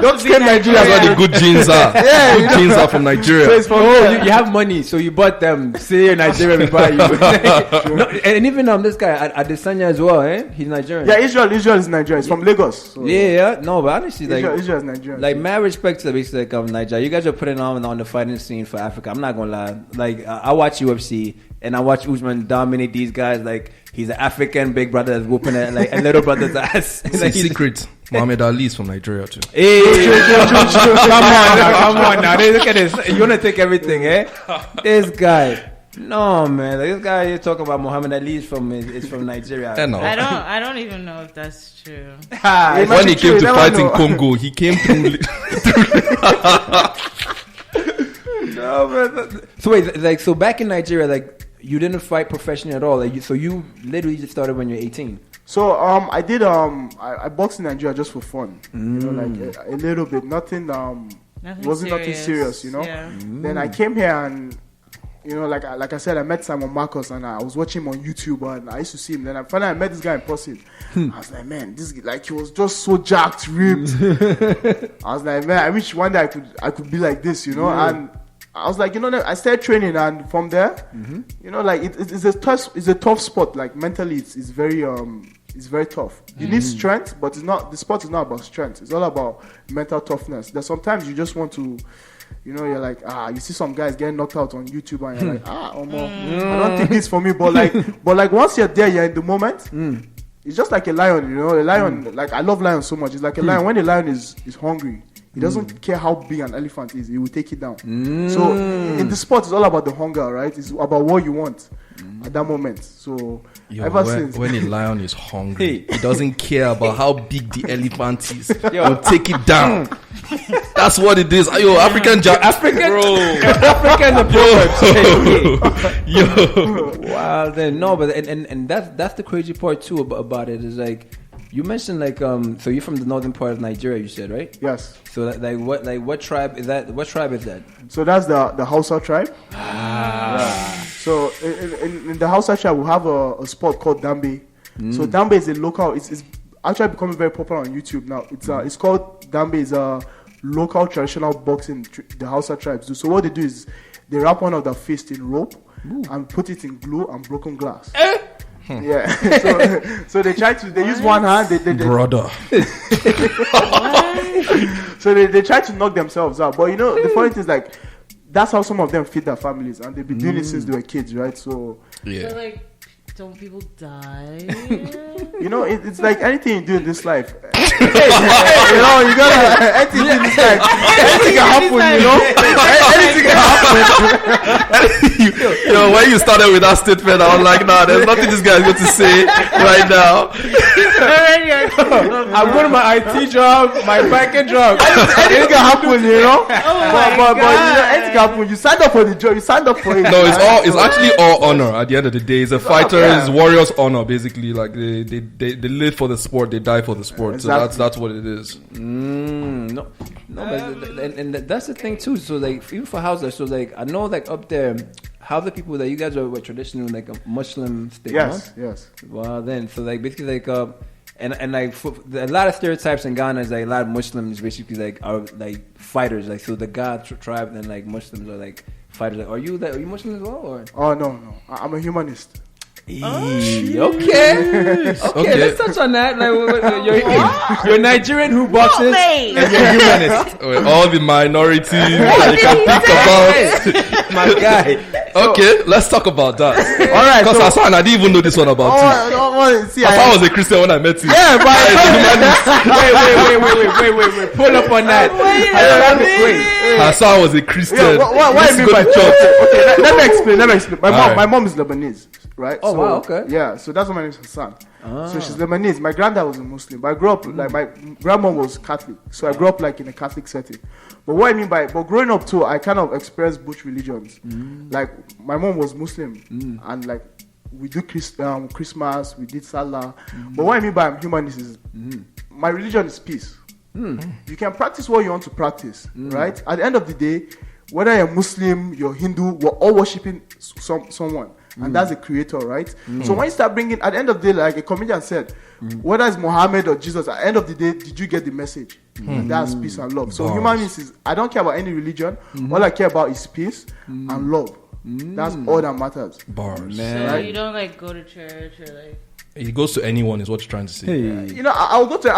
don't scare Nigeria. That's where the good genes are. Good genes are from Nigeria. So you have money, so you bought them. Say Nigeria, we buy you. And even this guy Adesanya as well, he's Nigerian. Yeah, Israel is Nigerian. He's from Lagos. So. Yeah. No, but honestly, Israel is Nigerian. Like, mad respect to basically Nigeria. You guys are putting on the fighting scene for Africa. I'm not gonna lie. Like, I watch UFC and I watch Usman dominate these guys. Like, he's an African big brother that's whooping a little brother's ass. Like, secret. Muhammad Ali is from Nigeria too. Hey, come on now. Look at this. You wanna take everything, This guy. No, man. Like, this guy you're talking about, Muhammad Ali is from Nigeria. I don't even know if that's true. When he came to fight in Congo, he came through. No, man. So wait, so back in Nigeria, like, you didn't fight professionally at all. Like, so you literally just started when you're 18. So I did I boxed in Nigeria just for fun. You know, like a little bit. Nothing nothing serious, you know. Yeah. Then I came here and, you know, like I said, I met Simon Marcus and I was watching him on YouTube and I used to see him. Then I finally met this guy in person. I was like, man, this guy, like, he was just so jacked, ripped. I was like, man, I wish one day I could be like this, you know. Yeah. And I was like, you know, I started training, and from there, you know, like it's a tough sport. Like, mentally, it's very tough. You need strength, but the sport is not about strength. It's all about mental toughness. There's sometimes you just want to, you know, you're like, you see some guys getting knocked out on YouTube, and you're like, I don't think it's for me. But like once you're there, you're in the moment. It's just like a lion, you know. A lion, like, I love lions so much. It's like a lion. When a lion is hungry, he doesn't care how big an elephant is. He will take it down. So in the sport, it's all about the hunger, right? It's about what you want at that moment. So when a lion is hungry, he doesn't care about how big the elephant is. He'll take it down. That's what it is. African bro. African approach. Wow. Then no, but and that's the crazy part too about it, is like, you mentioned, like, so you're from the northern part of Nigeria, you said, right? Yes. So what tribe is that? What tribe is that? So that's the Hausa tribe. So in the Hausa tribe, we have a sport called Dambe. So Dambe is a local. It's actually becoming very popular on YouTube now. It's called Dambe. Is a local traditional boxing the Hausa tribes do. So what they do is they wrap one of their fist in rope and put it in glue and broken glass. Yeah, so they use one hand. Brother. So they try to knock themselves out. But you know, the funny thing is, like, that's how some of them feed their families, and they've been doing it since they were kids, right? So yeah. So, like, don't people die? You know, it's like anything you do in this life. You know, you gotta anything in this life. Anything can happen. You know, anything can happen. You know, when you started with that statement, I was like, nah, there's nothing this guy's going to say right now. I'm going to my IT job, my banking job. Anything can happen, you know. But you know, anything can happen. You signed up for the job. You signed up for it. No, it's actually all honor. At the end of the day, it's a fighter's warrior's honor. Basically, like they live for the sport, they die for the sport. Exactly. So that's what it is. No, and that's the thing too. So, like, even for Hausa, so, like, I know, like, up there, how the people that you guys are traditionally, like, a Muslim state. Yes. Well, then, so, like, basically, like, and like, a lot of stereotypes in Ghana is, like, a lot of Muslims basically, like, are, like, fighters. Like, so the God tribe, and, like, Muslims are, like, fighters. Like, are you Muslim as well, or? Oh, no, I'm a humanist. Okay, let's touch on that. Like, you're Nigerian who boxes, and you're humanist. All the minorities that you can think about. My guy. Okay, let's talk about that. All right. Because Hassan, I didn't even know this one about you. See, Hassan was a Christian when I met you. Yeah, but wait. Pull up on that. Hassan was a Christian. Yeah, what I mean by church? Okay, let me explain. My mom is Lebanese, right? Oh, so, wow, okay. Yeah, so that's why my name is Hassan. So she's Lebanese. My granddad was a Muslim, but I grew up like my grandma was Catholic, so I grew up like in a Catholic setting. But what I mean by growing up too, I kind of experienced both religions. Like my mom was Muslim, and like we do Christmas, we did Salah. But what I mean by I'm humanist is my religion is peace. You can practice what you want to practice, right? At the end of the day, whether you're Muslim, you're Hindu, we're all worshiping someone. And that's the creator, right? So when you start bringing, at the end of the day, like a comedian said, whether it's Muhammad or Jesus, at the end of the day, did you get the message? And that's peace and love. So humanity is, I don't care about any religion. All I care about is peace and love. That's all that matters. Bars. So you don't like go to church or like... He goes to anyone is what you're trying to say. You know, I'll go to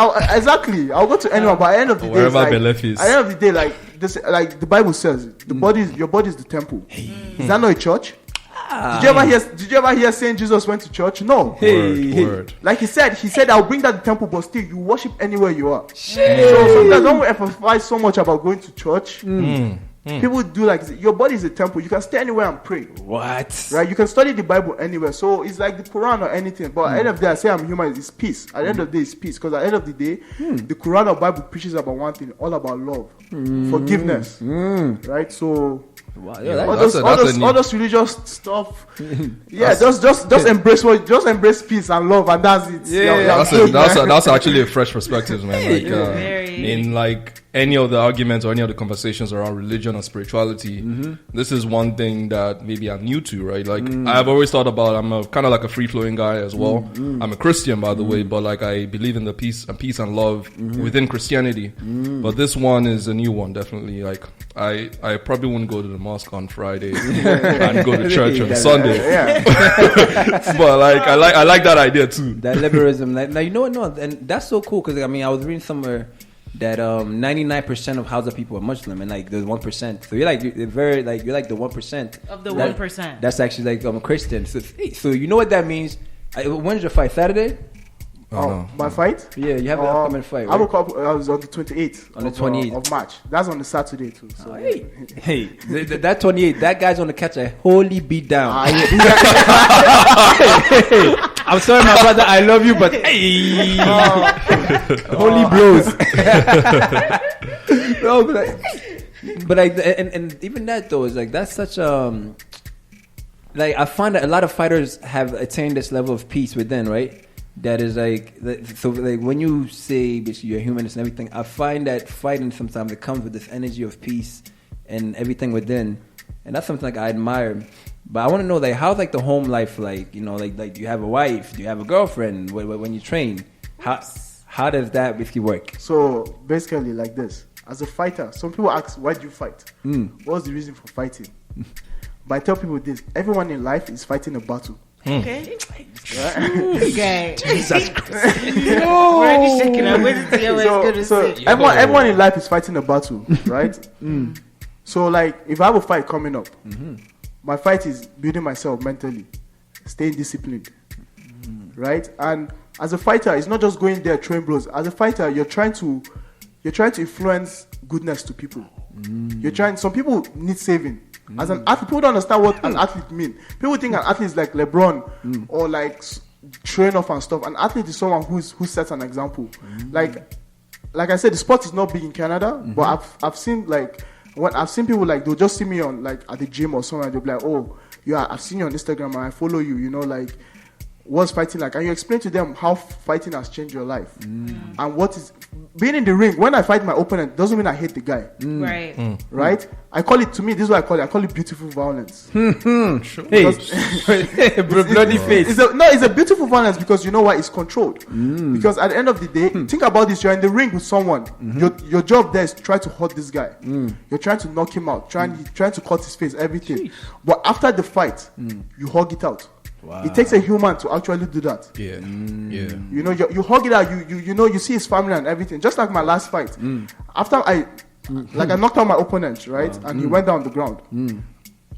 anyone, but at the end of the day, wherever like, Belef is. at the end of the day, like this, like the Bible says, your body is the temple. Is that not a church? Did you ever hear saying Jesus went to church? No. Word. Like he said, I'll bring that to the temple, but still you worship anywhere you are. So sometimes don't emphasize so much about going to church. People do like your body is a temple. You can stay anywhere and pray. What? Right? You can study the Bible anywhere. So it's like the Quran or anything. But at the end of the day, I say I'm human. It's peace. At the end of the day, it's peace. Because at the end of the day, the Quran or Bible preaches about one thing, all about love, forgiveness. Right? So. Wow, all those religious stuff. Yeah, just embrace peace and love, and that's it. That's actually a fresh perspective, man. Like, in like any of the arguments or any of the conversations around religion or spirituality, this is one thing that maybe I'm new to, right? Like I've always thought about, I'm a kind of like a free flowing guy as well. I'm a Christian, by the way, but like I believe in the peace and love within Christianity. But this one is a new one, definitely. Like I probably wouldn't go to the mosque on Friday and go to church on Sunday. But like I like that idea too. That liberalism. Now you know what? No, and that's so cool because I mean I was reading somewhere that 99% of Hausa people are Muslim and like the 1%. So you're like you're like the 1% of the 1%. That's actually like a Christian. So you know what that means? When's your fight? Saturday? My fight? Yeah, you have an upcoming fight, right? I was on the 28th. On the 28th of March. That's on the Saturday too. So. Hey, that 28th, that guy's gonna catch a holy beat down. I'm sorry, my brother, I love you, but hey, holy blows. No, but like, and even that though is like that's such like I find that a lot of fighters have attained this level of peace within, right? That is like, so like when you say basically you're humanist and everything, I find that fighting sometimes it comes with this energy of peace and everything within, and that's something like I admire. But I want to know like how's like the home life like, you know, like do you have a wife, do you have a girlfriend when you train? How does that basically work? So basically like this, as a fighter, some people ask why do you fight? What's the reason for fighting? But I tell people this, everyone in life is fighting a battle. Okay. Okay. Jesus Christ. So everyone in life is fighting a battle, right? So like if I have a fight coming up, my fight is building myself mentally, staying disciplined, right? And as a fighter, it's not just going there train bros. As a fighter, you're trying to influence goodness to people. Some people need saving. As an athlete, people don't understand what an athlete means. People think an athlete is like LeBron or like train off and stuff. An athlete is someone who sets an example. Like I said, the sport is not big in Canada, but I've seen like when I've seen people like they'll just see me on like at the gym or somewhere. They'll be like, "Oh, yeah, I've seen you on Instagram and I follow you." You know, like what's fighting like? And you explain to them how fighting has changed your life and what is being in the ring. When I fight my opponent, doesn't mean I hate the guy. Right? I call it, to me, this is what I call it. I call it beautiful violence. Hey, bloody face. It's a beautiful violence because you know why? It's controlled. Because at the end of the day, think about this. You're in the ring with someone. Your job there is to try to hurt this guy. You're trying to knock him out, trying to cut his face, everything. But after the fight, you hug it out. Wow. It takes a human to actually do that. Yeah. You know, you hug it out. You know, you see his family and everything. Just like my last fight. After I knocked out my opponent, right, and he went down on the ground.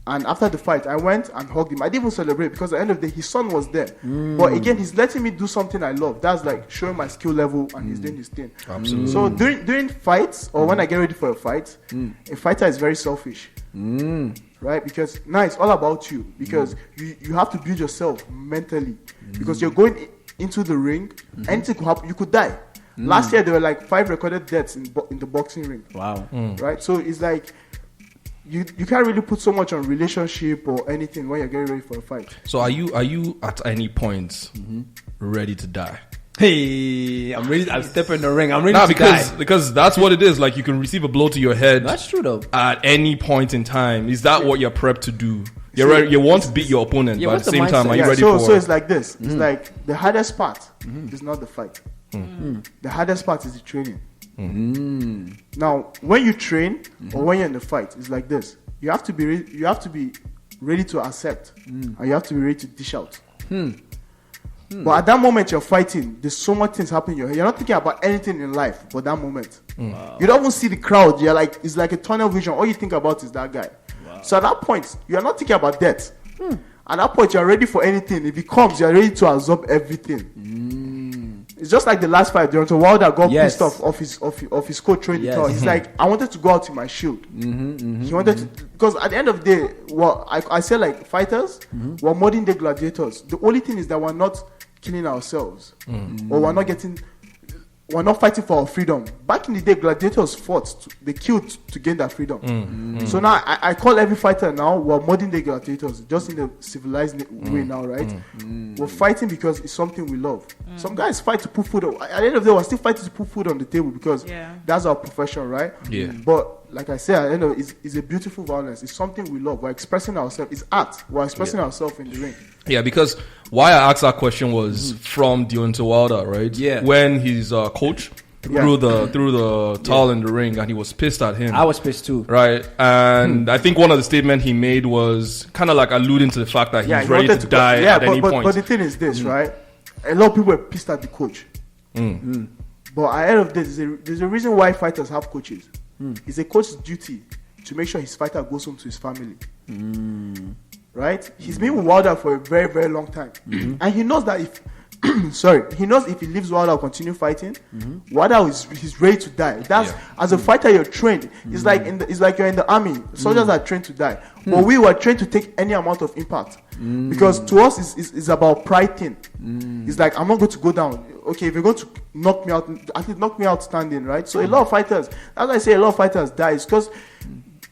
And after the fight, I went and hugged him. I didn't even celebrate because at the end of the day, his son was there. But again, he's letting me do something I love. That's like showing my skill level, and he's doing his thing. Absolutely. So during fights, or when I get ready for a fight, a fighter is very selfish. Right? Because now it's all about you. Because you have to build yourself mentally. Because you're going into the ring, anything could happen. You could die. Last year, there were like 5 recorded deaths in the boxing ring. Wow. Right? So it's like, you can't really put so much on relationship or anything when you're getting ready for a fight. So are you at any point ready to die? Hey, I'm ready. I'm stepping in the ring. I'm ready to die. Because that's what it is. Like, you can receive a blow to your head. That's true, though. At any point in time. Is that what you're prepped to do? You're ready, you want to beat your opponent, but at the same time, are you ready for it? So it's like this. It's like the hardest part is not the fight. The hardest part is the training. Now, when you train or when you're in the fight, it's like this. You have to be ready to accept, and you have to be ready to dish out. But at that moment you're fighting, there's so much things happening in your head. You're not thinking about anything in life but that moment. You don't even see the crowd. You're like, it's like a tunnel vision. All you think about is that guy. So at that point, you're not thinking about death. At that point, you're ready for anything. If it comes, you're ready to absorb everything. It's just like the last fight. Deontay Wilder got pissed off his coach training. He's like, I wanted to go out in my shield. He wanted to, because at the end of the day, well, I say like fighters, we're modern day gladiators. The only thing is that we're not killing ourselves, or we're not fighting for our freedom. Back in the day, gladiators fought. They killed to gain that freedom. So now I call every fighter now, we're modern day gladiators, just in a civilized way now, right? We're fighting because it's something we love. Some guys fight to put food on. At the end of the day, we're still fighting to put food on the table because that's our profession, right? But like I said, at the end of it, it's a beautiful violence. It's something we love. We're expressing ourselves. It's art. We're expressing ourselves in the ring. Yeah, because why I asked that question was from Deontay Wilder, right? Yeah. When his coach threw the towel in the ring and he was pissed at him. I was pissed too. Right. And I think one of the statements he made was kind of like alluding to the fact that he's ready to die at any point. But the thing is this, right? A lot of people are pissed at the coach. But at the end of this, there's a reason why fighters have coaches. It's a coach's duty to make sure his fighter goes home to his family. Right? He's been with Wilder for a very, very long time. And he knows that if he leaves Wilder, continue fighting, Wilder he's ready to die. That's as a fighter you're trained. It's like you're in the army. Soldiers are trained to die. But we were trained to take any amount of impact. Because to us it's about pride thing. It's like, I'm not going to go down. Okay, if you're going to knock me out, at least knock me out standing, right? So a lot of fighters, as I say, a lot of fighters die. It's because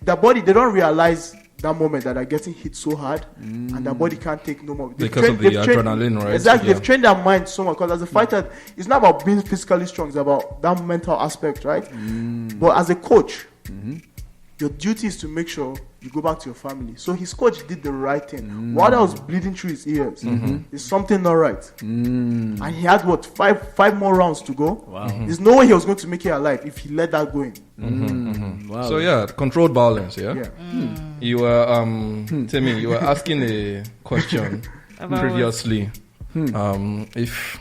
their body, they don't realize that moment that they're getting hit so hard and their body can't take no more. Because of the adrenaline, right? Exactly. They've trained their mind so much. Because as a fighter, it's not about being physically strong. It's about that mental aspect, right? But as a coach, your duty is to make sure you go back to your family. So his coach did the right thing. Wilder was bleeding through his ears. There's something not right. And he had five more rounds to go. There's no way he was going to make it alive if he let that go in. Wow. So yeah, controlled violence. You were Timmy, you were asking a question previously. If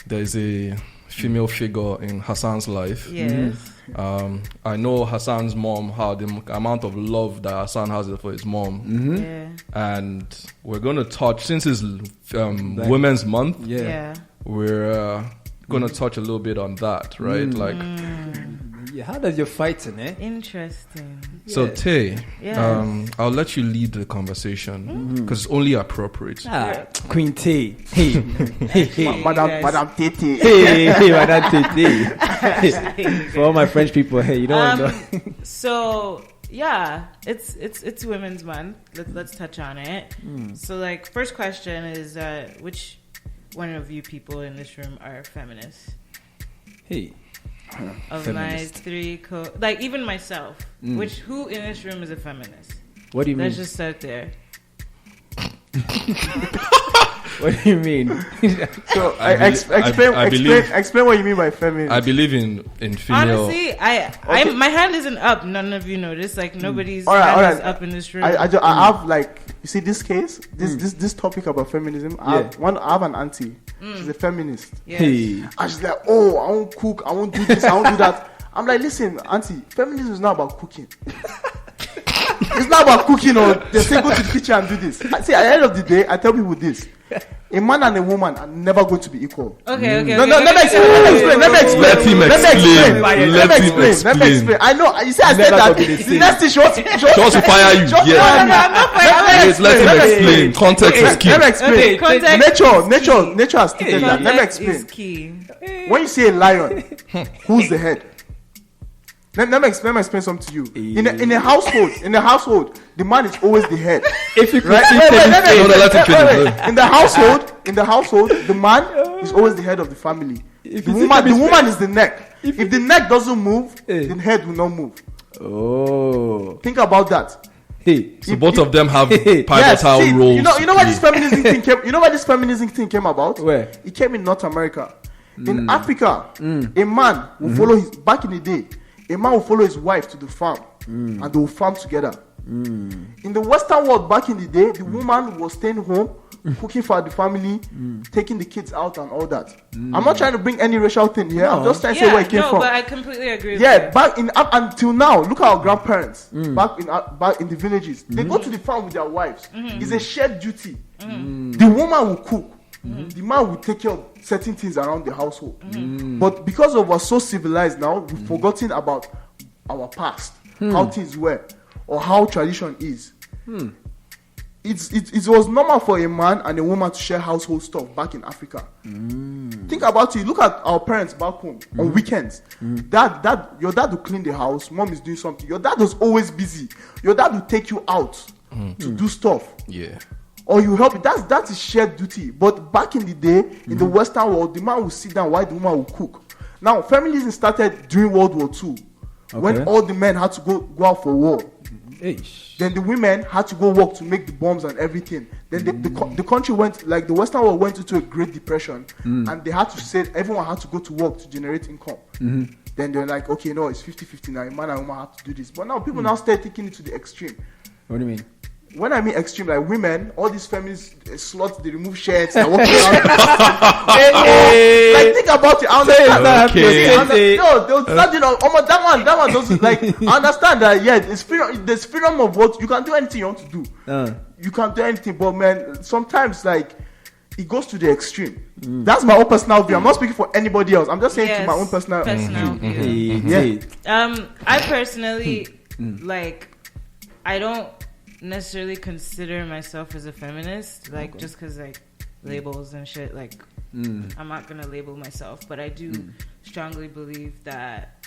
there's a female figure in Hassan's life. I know Hassan's mom, how the amount of love that Hassan has for his mom. And we're going to touch, since it's Women's Month, we're going to touch a little bit on that, right? Like, how does your fighting, Interesting. So Tae, I'll let you lead the conversation because it's only appropriate. Queen Tae, Madame Tete, Madame Tete. For all my French people, you don't want to know. So yeah, it's Women's Month. Let's touch on it. So like, first question is, which one of you people in this room are feminists? Of feminist. my three like even myself, who in this room is a feminist? What do you mean? Let's just start there. What do you mean? So explain what you mean by feminist. I believe in female. Honestly, my hand isn't up. None of you notice. Like nobody's hand is up in this room. I have like, you see this case, this topic about feminism. I have an auntie. She's a feminist. And she's like, oh, I won't cook, I won't do this, I won't do that. I'm like, listen, auntie, feminism is not about cooking. It's not about cooking or they say go to the kitchen and do this. See, at the end of the day, I tell people this. A man and a woman are never going to be equal. Okay. Let me explain. Let me explain. I know. You see, I said that. The next thing she wants to fire you. Yes. Let him explain. Context is key. Let me explain. Nature has stated that. Let me explain. Key. When you say a lion, who's the head? Let me explain something to you. In a household, the man is always the head. If you could right? In the household, the man is always the head of the family. The woman is the neck. If the neck doesn't move, the head will not move. Oh, think about that. So both of them have pivotal roles. You know where this feminism thing came. You know where this feminism thing came about? Where? It came in North America. In Africa, a man will follow his. Back in the day, a man will follow his wife to the farm, and they will farm together. In the Western world, back in the day, the woman was staying home, cooking for the family, taking the kids out and all that. I'm not trying to bring any racial thing here. I'm just trying to say where it came from. No, but I completely agree. Yeah, back in up until now, look at our grandparents back in the villages. They go to the farm with their wives. It's a shared duty. The woman will cook. The man will take care of certain things around the household. But because of we're so civilized now, we've forgotten about our past, how things were, or how tradition is. It was normal for a man and a woman to share household stuff back in Africa. Think about it. Look at our parents back home on weekends. Your dad will clean the house. Mom is doing something. Your dad was always busy. Your dad will take you out to do stuff. Yeah. Or you help. That is shared duty. But back in the day, in the Western world, the man will sit down while the woman will cook. Now, feminism started during World War II, when all the men had to go out for war. Then the women had to go work to make the bombs and everything. Then the country went, like the Western world went into a Great Depression, and they had to say everyone had to go to work to generate income. Then they're like, okay, no, it's 50-50 now. A man and woman have to do this. But now people now start taking it to the extreme. What do you mean? When I mean extreme, like women, all these feminist sluts, they remove shirts, they walk around. Like think about it. I understand. They'll start, that one doesn't like. I understand that. Yeah, there's freedom of what you can do anything you want to do. You can do anything, but man, sometimes like it goes to the extreme. That's my own personal view. I'm not speaking for anybody else. I'm just saying to my own personal view. I personally like. I don't necessarily consider myself as a feminist, like just because like labels and shit, like I'm not gonna label myself, but I do strongly believe that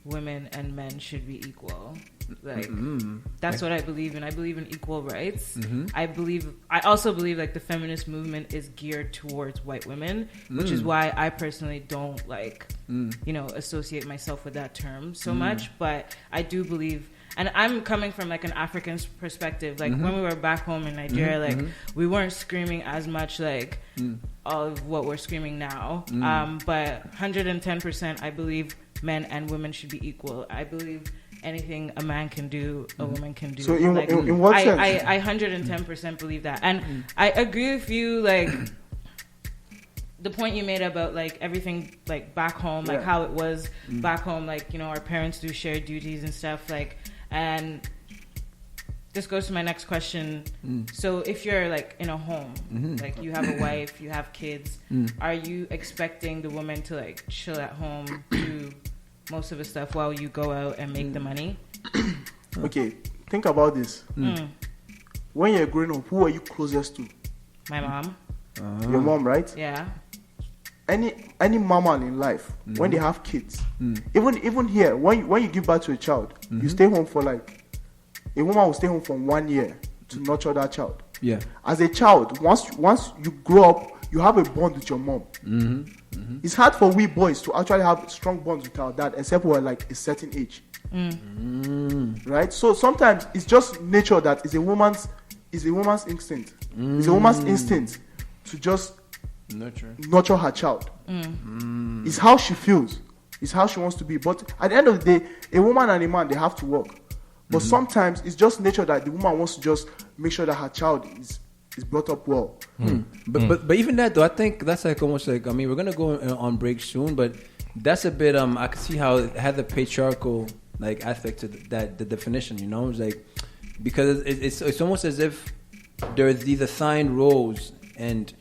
women and men should be equal. Like that's what I believe in. I believe in equal rights. I also believe like the feminist movement is geared towards white women, which is why I personally don't like associate myself with that term so much, but I do believe. And I'm coming from like an African perspective. Like when we were back home in Nigeria, like we weren't screaming as much like all of what we're screaming now. But 110%, I believe men and women should be equal. I believe anything a man can do, a woman can do. So in what sense? I 110% believe that. And I agree with you, like the point you made about like everything like back home, like how it was back home, like, our parents do share duties and stuff, like. And this goes to my next question. So if you're like in a home, like you have a wife, you have kids, are you expecting the woman to like chill at home, do most of the stuff while you go out and make the money? Okay, think about this. When you're growing up, who are you closest to? My mom. Your mom, right? Yeah. Any mama in life, when they have kids, even here, when you give birth to a child, you stay home for like, a woman will stay home for 1 year to nurture that child. Yeah. As a child, once you grow up, you have a bond with your mom. It's hard for we boys to actually have strong bonds with our dad, except we're like a certain age. Right? So sometimes it's just nature that is a woman's instinct. It's a woman's instinct to just nurture her child. It's how she feels. It's how she wants to be. But at the end of the day, a woman and a man, they have to work. But sometimes it's just nature that the woman wants to just make sure that her child is brought up well. But even that though, I think that's like almost like, I mean, we're gonna go on break soon, but that's a bit I can see how it had the patriarchal like aspect to that, the definition, it's like because it's almost as if there's these assigned roles, and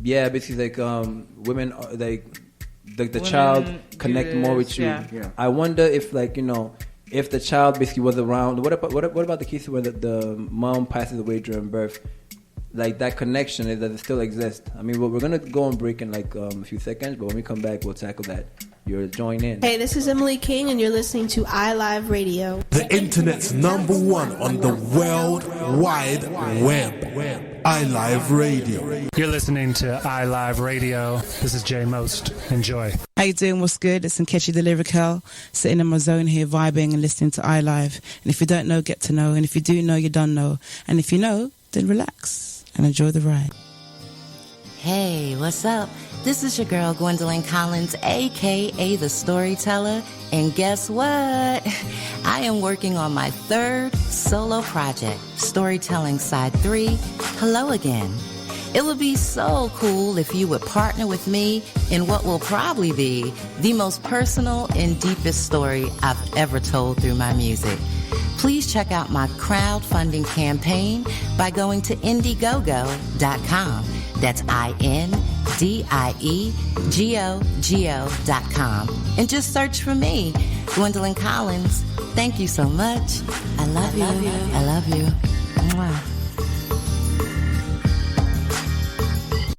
yeah, basically like women are, like the child connect more with you. Yeah. I wonder if like, you know, if the child basically was around. What about the case where the mom passes away during birth? Like that connection, does it still exist? I mean, we're gonna go on break in like a few seconds, but when we come back, we'll tackle that. You're join in. Hey, this is Emily King, and you're listening to iLive Radio. The internet's #1 on the World Wide Web. iLive Radio. You're listening to iLive Radio. This is Jay Most. Enjoy. How you doing? What's good? It's Nkechi the Lyrical, sitting in my zone here, vibing and listening to iLive. And if you don't know, get to know. And if you do know, you don't know. And if you know, then relax and enjoy the ride. Hey, what's up? This is your girl, Gwendolyn Collins, a.k.a. The Storyteller. And guess what? I am working on my 3rd solo project, Storytelling Side 3, Hello Again. It would be so cool if you would partner with me in what will probably be the most personal and deepest story I've ever told through my music. Please check out my crowdfunding campaign by going to Indiegogo.com. That's INDIEGOGO.com. And just search for me, Gwendolyn Collins. Thank you so much. I love you. I love you. Mwah.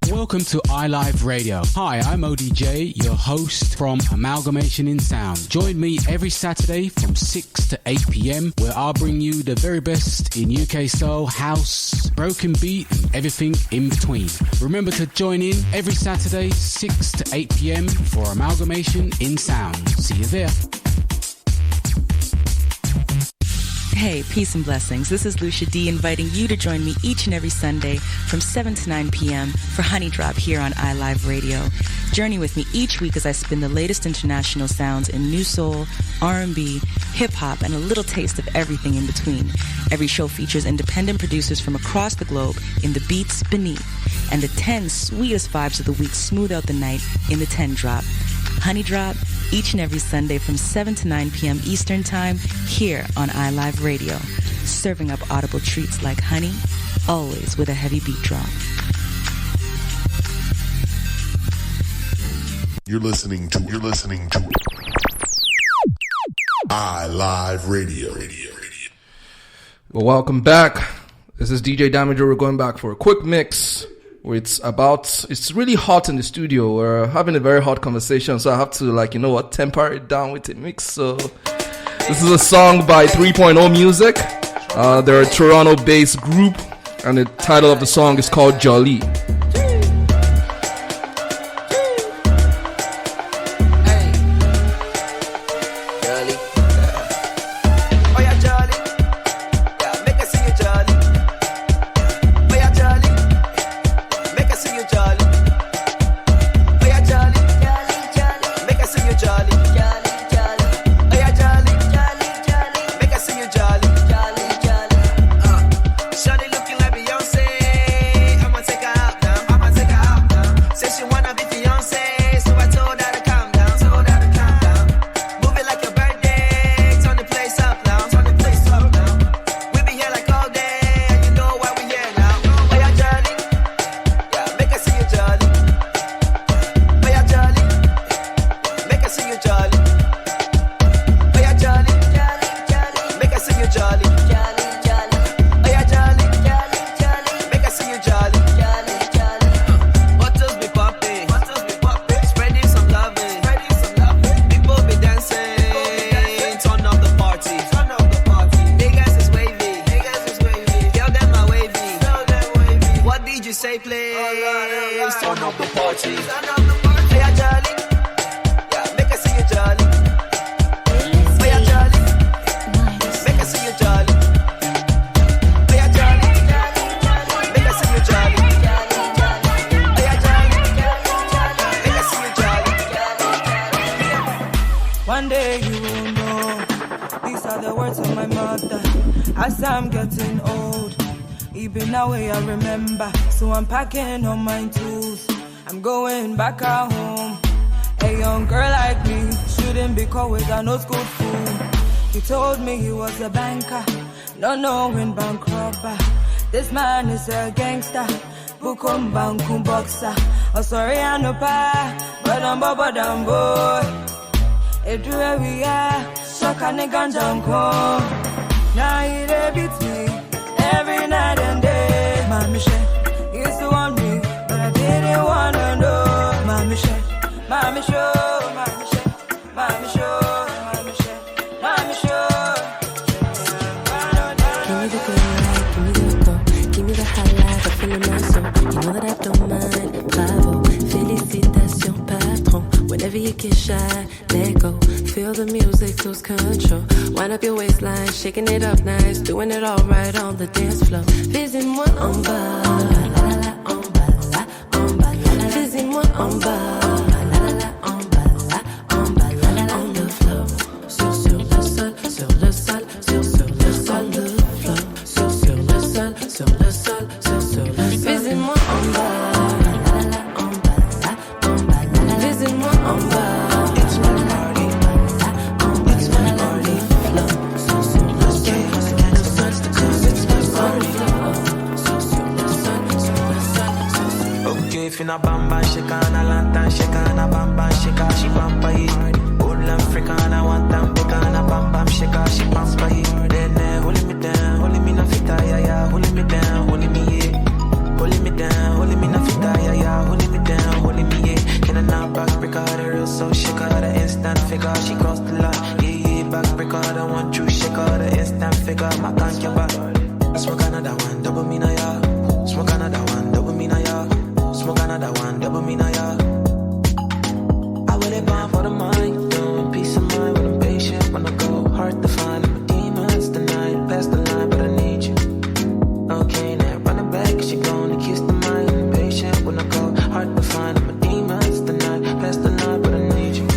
Welcome to iLive Radio. Hi, I'm ODJ, your host from Amalgamation in Sound. Join me every Saturday from 6 to 8 p.m. where I'll bring you the very best in UK soul, house, broken beat, and everything in between. Remember to join in every Saturday, 6 to 8 p.m. for Amalgamation in Sound. See you there. Hey, peace and blessings. This is Lucia D inviting you to join me each and every Sunday from 7 to 9 p.m. for Honey Drop here on iLive Radio. Journey with me each week as I spin the latest international sounds in new soul, R&B, hip-hop, and a little taste of everything in between. Every show features independent producers from across the globe in the beats beneath, and the 10 sweetest vibes of the week smooth out the night in the 10 Drop. Honey Drop, each and every Sunday from 7 to 9 p.m. Eastern Time, here on iLive Radio, serving up audible treats like honey, always with a heavy beat drop. You're listening to iLive Radio. Well, welcome back. This is DJ Damiger. We're going back for a quick mix. It's really hot in the studio. We're having a very hot conversation, so I have to, temper it down with a mix. So this is a song by 3.0 Music. They're a Toronto-based group, and the title of the song is called Jolly. One day you will know. These are the words of my mother. As I'm getting old, even now I remember. So I'm packing all my tools. I'm going back at home. A young girl like me shouldn't be caught with an old school fool. He told me he was a banker. No knowing bank robber. This man is a gangster. Bukum bankum boxer. Oh sorry I no pa. Badam boy. Everywhere we are. Shaka nigga janko. Now he beats me every night and day. Mommy she used to want me, but I didn't wanna know. Mommy she, mommy show, mommy she, mommy show, mommy she, mommy show. Give me the green light, give me the go, give me the highlight, I'm feeling my soul. You know that I don't mind. Bravo, félicitations patron. Whenever you get shy, let go. Feel the music, lose control. Wind up your waistline, shaking it up nice, doing it all right on the dance floor. Fais-moi en bas, la la la en bas, la en bas, la la. Fais-moi en bas, la la la en bas, la en bas, la la on the floor. Sur le sol, sur le sol, sur le sol, le floor. Sur le sol, sur le sol, sur le sol. Fais-moi en bas, la la la en bas, la en bas, la la. Fais-moi en bas. Fina bamba shakana lantan shakana bamba shaka she bamba it. Old Africana one time bigana bamba shaka she bamba it. Then holding me down, holding me na fita ya ya, holding me down, holding me yeah, holding me down, holding me na fita ya ya, holding me down, holding me yeah. Can I now back break her the real so shake her the instant figure she crossed the line. Yeah back break her the one true shake her the instant figure my can't get back. Smoke another one double me na ya, smoke another one double me na ya. Smoke another one, double me now, yeah. I will it bomb for the mind, doing peace of mind when I'm patient. When I go hard to find my demons tonight. Past the line, but I need you. Okay, now running back, cause you're gonna kiss the mind. Patient when I go hard to find my demons tonight. Past the line, but I need you.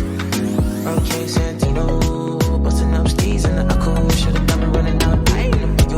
Okay, Santino, busting up steez in the echo. Should've got me running out, in the big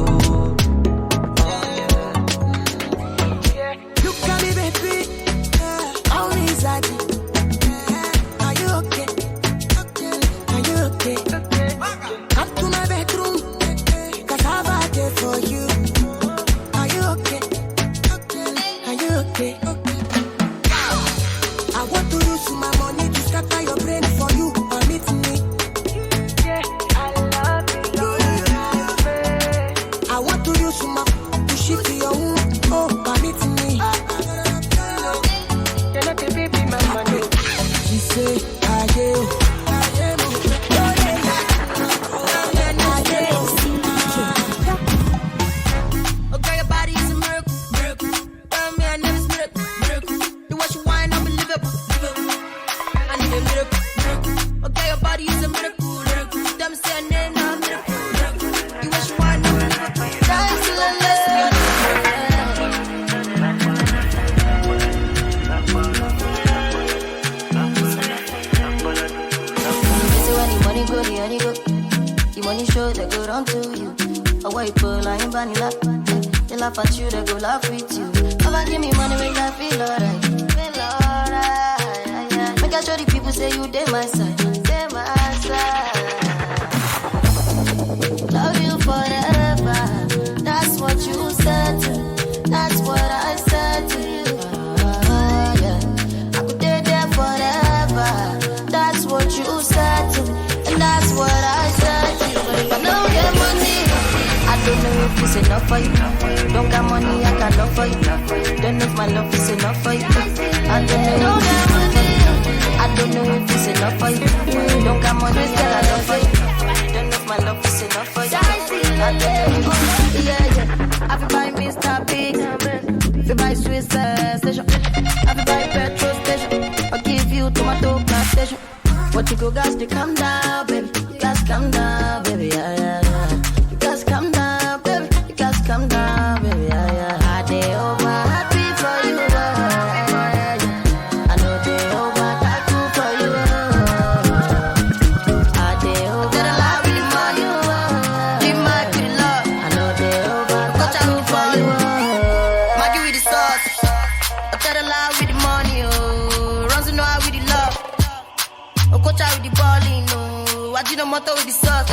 Ajinomoto with the sauce.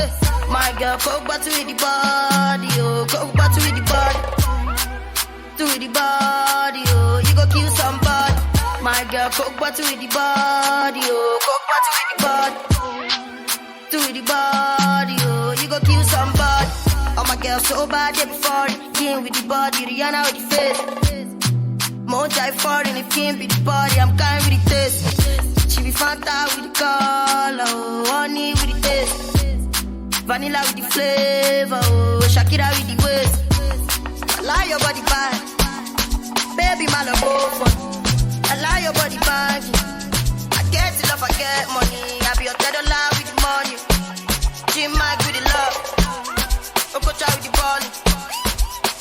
My girl, coke bottle with the body, oh, coke bottle with the body. To with the body, oh, you go kill somebody. My girl, coke bottle with the body, oh, coke bottle with the body. To with the body, oh, you go kill somebody. Oh, my girl, so bad, they before it. King with the body, Rihanna with the face. More die foreign, if king be the body, I'm kind with the taste. She be Fanta with the color, oh, honey with the taste. Vanilla with the flavor, oh, Shakira with the waist. I lie your body back, baby, my love over. I lie your body back. I get it love, I get money. I be your $10 with the money. Jim Mike with the love. Okocha with the ball.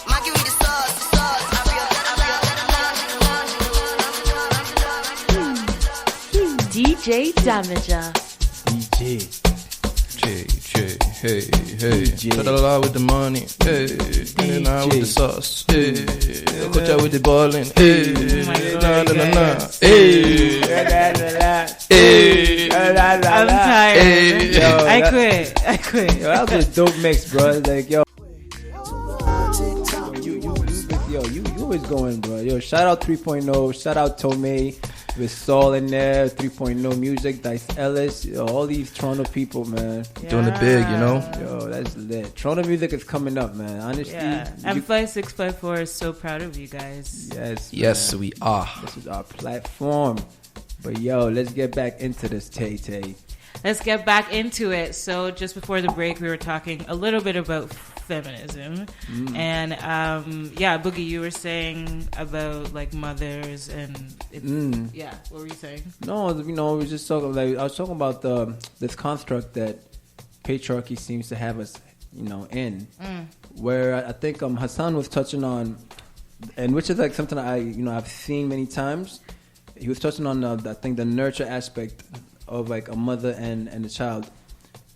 Maggie with the sauce, the sauce. I be your DJ Damiger. DJ. Hey, ta-da-da with the money, hey, and I with the sauce, hey, Kocha with the ballin', hey, na-na-na-na, hey, I'm tired. I quit. Yo, that was a dope mix, bro. Like, yo, you always going, bro. Yo, shout out 3.0, shout out Tomei. With Saul in there, 3.0 music, Dice Ellis, yo, all these Toronto people, man. Doing it big, you know? Yo, that's lit. Toronto music is coming up, man. Honestly. Yeah. And Fly 654 is so proud of you guys. Yes, we are. This is our platform. But yo, let's get back into this, Tay. Let's get back into it. So just before the break, we were talking a little bit about feminism. And Boogie, you were saying about like mothers and what were you saying? No, we were just talking, like, I was talking about this construct that patriarchy seems to have us, in, where I think Hassan was touching on, and which is like something I've seen many times. He was touching on I think the nurture aspect of like a mother and a child,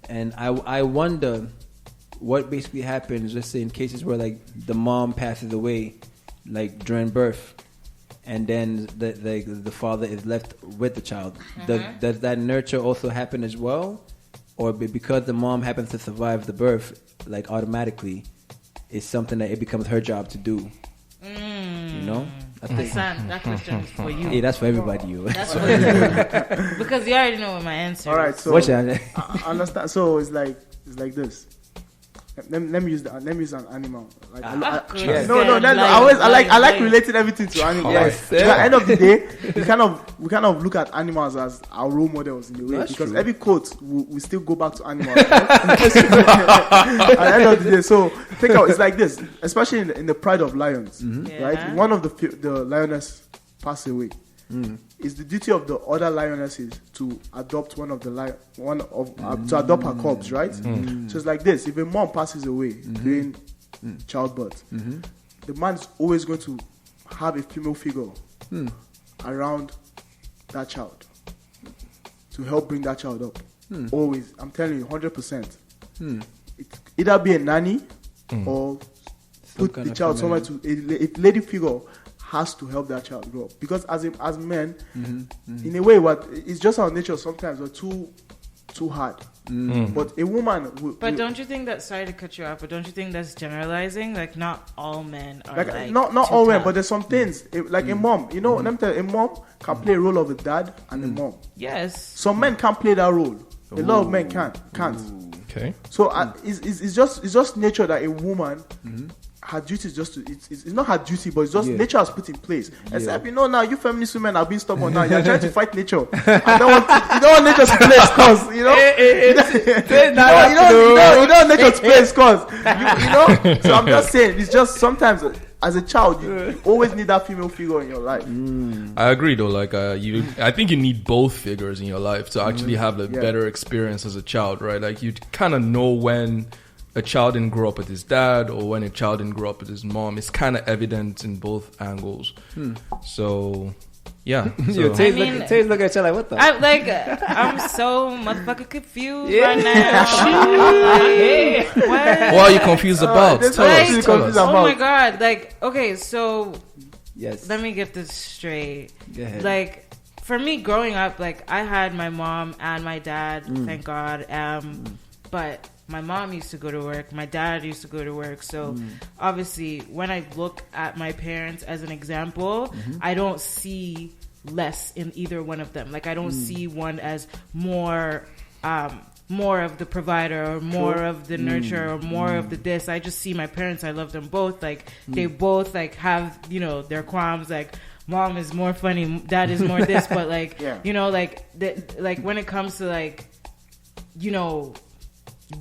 and I wonder what basically happens, let's say in cases where like the mom passes away, like during birth, and then the father is left with the child. Does that nurture also happen as well, or because the mom happens to survive the birth, like automatically, it's something that it becomes her job to do? I think Hassan, that question is for you. Yeah, that's for everybody. That's for you. Because you already know what my answer is. All right, so I understand. So it's like this. Let me use an animal. Like, I like relating everything to animals. Yes, at the end of the day, we kind of look at animals as our role models in a way. That's because true. Every quote we still go back to animals. Right? At the end of the day, so think out. It's like this, especially in the Pride of Lions, right? One of the lioness passed away. It's the duty of the other lionesses to adopt to adopt her cubs, right? So it's like this: if a mom passes away during childbirth, the man's always going to have a female figure around that child to help bring that child up. Always, I'm telling you, 100%. It either be a nanny or put the child somewhere to a lady figure. Has to help that child grow up, because as men, in a way, what it's just our nature. Sometimes we're too hard. But a woman. Don't you think that? Sorry to cut you off, but don't you think that's generalizing? Like not all men are like not all men, but there's some things like a mom. Let me tell you, a mom can play a role of a dad and a mom. Yes. Some men can't play that role. A lot of men can't. Okay. So it's just nature that a woman. Her duty is just to it's not her duty, but it's just nature has put in place. Except now you feminist women are being stubborn now. You're trying to fight nature. You don't want nature to play its course, you don't want nature to play its course. So I'm just saying, it's just sometimes as a child you always need that female figure in your life. I agree though, like I think you need both figures in your life to actually have a better experience as a child, right? Like you kind of know when a child didn't grow up with his dad or when a child didn't grow up with his mom. It's kind of evident in both angles. So yeah. So. Tate's looking at you like, what the? I'm so motherfucking confused right now. What are you confused about? Tell us. Oh my god. Like, okay, so yes. Let me get this straight. Go ahead. Like, for me, growing up, like, I had my mom and my dad, thank God. But my mom used to go to work. My dad used to go to work. So obviously, when I look at my parents as an example, I don't see less in either one of them. Like, I don't see one as more of the provider or more of the nurturer or more of the this. I just see my parents. I love them both. Like, they both, like, have, you know, their qualms. Like, mom is more funny, dad is more this. But, like, you know, like, like, when it comes to, like, you know,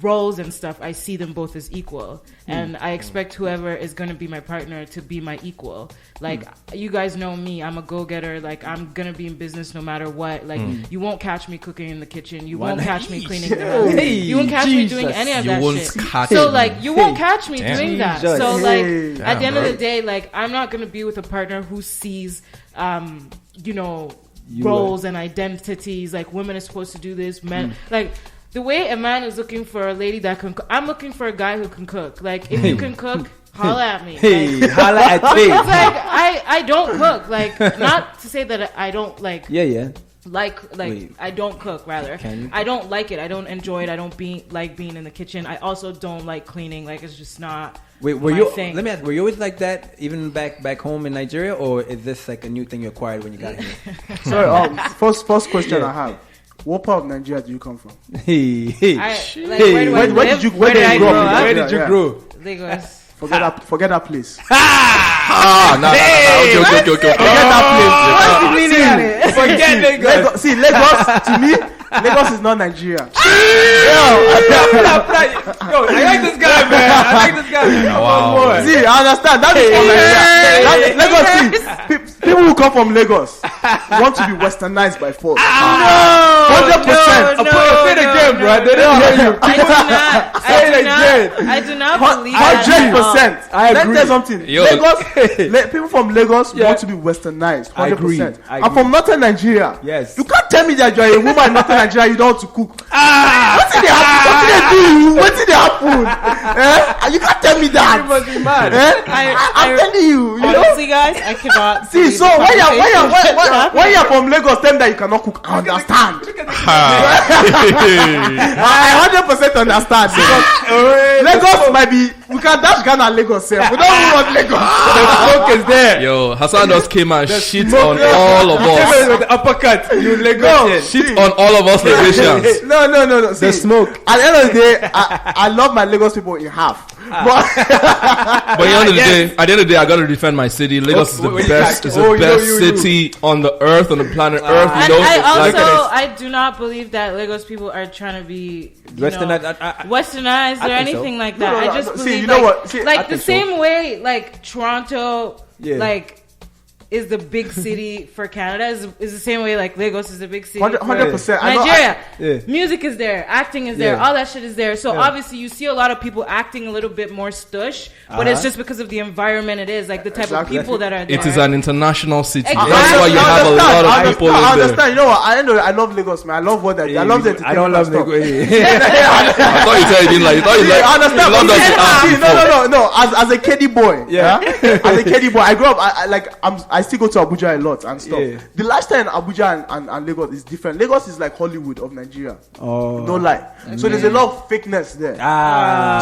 roles and stuff, I see them both as equal, and I expect whoever is going to be my partner to be my equal. Like, you guys know me, I'm a go-getter. Like, I'm gonna be in business no matter what. Like, you won't catch me cooking in the kitchen, you won't catch me cleaning the house, you won't catch me doing any of that shit. So, like, you won't catch me doing that. So, like, at the end of the day, like, I'm not gonna be with a partner who sees you know, roles and identities. Like, women are supposed to do this, men like, the way a man is looking for a lady that can cook, I'm looking for a guy who can cook. Like, if you can cook, holla at me. Like, holla at me. Because, like, I don't cook. Like, not to say that I don't, like... Like wait, I don't cook, rather. I don't like it. I don't enjoy it. I don't like being in the kitchen. I also don't like cleaning. Like, it's just not my thing. Let me ask, were you always like that even back home in Nigeria, or is this like a new thing you acquired when you got here? Sorry, first question I have. What part of Nigeria do you come from? Where did you grow? Lagos. Forget that place. Okay. Forget that place. What's the meaning of it? Forget Lagos. See, Lagos, to me, Lagos is not Nigeria. Yo, I like this guy, man. I like this guy. Wow. See, I understand. That is from Nigeria. Lagos, people who come from Lagos want to be westernized by force. 100%. Say it again, bro. They don't hear you. I do not believe that. 100%. I agree. Let me tell you something. Lagos, people from Lagos want to be westernized. 100%. I agree. I'm from northern Nigeria. Yes. You can't tell me that you're a woman in northern Nigeria, you don't know how to cook. What did they happen? What did they do? What did they happen? You can't tell me that. You must be mad. I'm telling you. Honestly, guys, I cannot. See, so when you're from Lagos, tell me that you cannot cook. I understand. I 100% understand. Lagos might be. We can dash Ghana Lagos. We don't want Lagos. The smoke is there. Yo, Hassan just came and shit on all of us. With the uppercut, you Lagos. Shit on all of us Lagosians. No. See, the smoke. At the end of the day, I love my Lagos people in half. But at the end of the day, I gotta defend my city. Lagos is the best. It's the best city on the earth, on the planet Earth. I do not believe that Lagos people are trying to be westernized or anything like that. I just believe like the same way like Toronto, like, is the big city for Canada is the same way like Lagos is the big city 100%. Nigeria. Music is there, acting is there, all that shit is there. So obviously you see a lot of people acting a little bit more stush, but it's just because of the environment it is, like the type of people that are there. It is an international city. Exactly. That's why you have a lot of people in there. I understand. You know what? I love Lagos, man. I love what I love the I don't love Lagos. I thought you said you didn't like it. I understand. No. As a kiddie boy, as a kiddie boy, I grew up. I still go to Abuja a lot and stuff. The lifestyle in Abuja and Lagos is different. Lagos is like Hollywood of Nigeria. No lie. So there's a lot of fakeness there.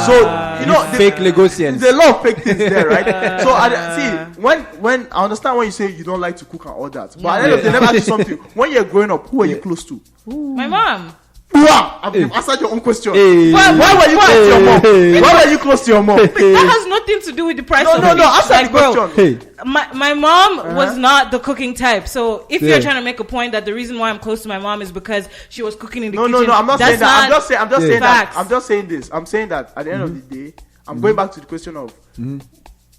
So you know, fake Lagosians. There's a lot of fake things there, right? So see, when I understand when you say you don't like to cook and all that, but at the end of the day, let me ask you something. When you're growing up, who are you close to? My mom. I've answered your own question. Why were you close to your mom? Why were you close to your mom? That has nothing to do with the price of No, answer the question. My mom was not the cooking type. So if you're trying to make a point that the reason why I'm close to my mom is because she was cooking in the kitchen. No, I'm not saying that. I'm just saying this. I'm saying that at the end of the day, I'm going back to the question of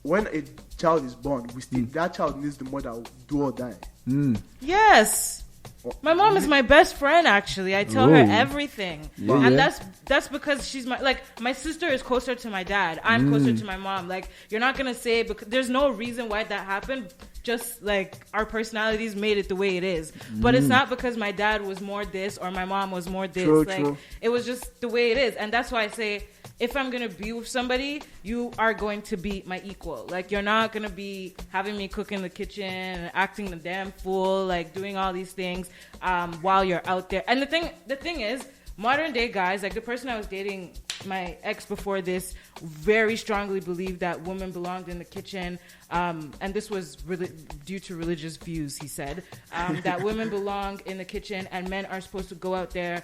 when a child is born, that child needs the mother to do or die. Yes. My mom is my best friend, actually. I tell her everything. And that's because she's my sister is closer to my dad. I'm closer to my mom. Like, you're not going to say, because there's no reason why that happened. just like our personalities made it the way it is. But it's not because my dad was more this or my mom was more this. True. It was just the way it is. And that's why I say, if I'm going to be with somebody, you are going to be my equal. Like, you're not going to be having me cook in the kitchen and acting the damn fool, like doing all these things while you're out there. And the thing is, modern day guys, like the person I was dating, my ex before this, very strongly believed that women belonged in the kitchen. And this was due to religious views, he said, that women belong in the kitchen and men are supposed to go out there,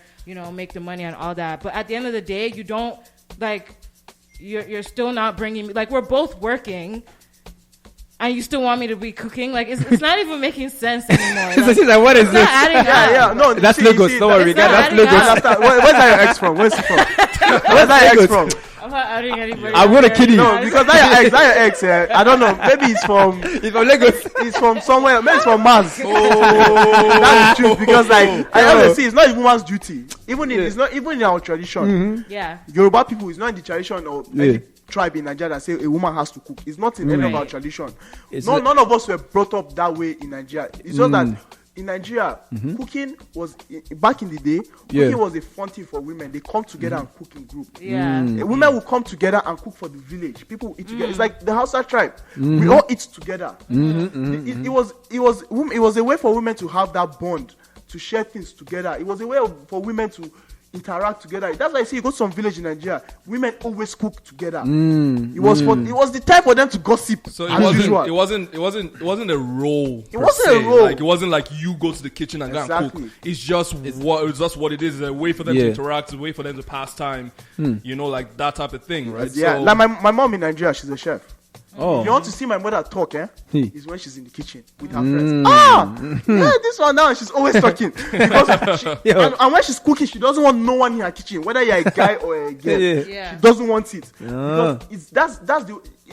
make the money and all that. But at the end of the day, you don't, like, you're still not bringing me, like, we're both working and you still want me to be cooking? Like, it's not even making sense anymore. Like, she's like, what is this? No, that's Lagos. Don't worry, that's Lagos. Where's that your ex from? Where's he from? Where's that your ex from? I'm not outing anybody. I'm gonna kill you. No, because that your ex. I don't know. Maybe he's from Lagos. He's from somewhere. Maybe it's from Mars. That's the truth. Because like I always say, it's not a woman's duty. It's not even in our tradition. Yeah. Yoruba people, it's not in the tradition of any tribe in Nigeria that say a woman has to cook. It's not in any of our tradition. None of us were brought up that way in Nigeria. It's just that in Nigeria, cooking was back in the day. Cooking was a fun thing for women. They come together and cook in group. Yeah, women will come together and cook for the village. People eat together. It's like the Hausa tribe. We all eat together. It was a way for women to have that bond, to share things together. It was a way for women to interact together. That's why I see you go to some village in Nigeria, women always cook together. It was the time for them to gossip. So it wasn't a role. It wasn't a role. Like, it wasn't like you go to the kitchen and go and cook. It's just what it is. It's a way for them to interact. It's a way for them to pass time. Like that type of thing, right? Yeah. So, like my mom in Nigeria, she's a chef. Oh. If you want to see my mother talk, is when she's in the kitchen with her friends. This one now, she's always talking. Because and when she's cooking, she doesn't want no one in her kitchen, whether you're a guy or a girl. She doesn't want it. Because that's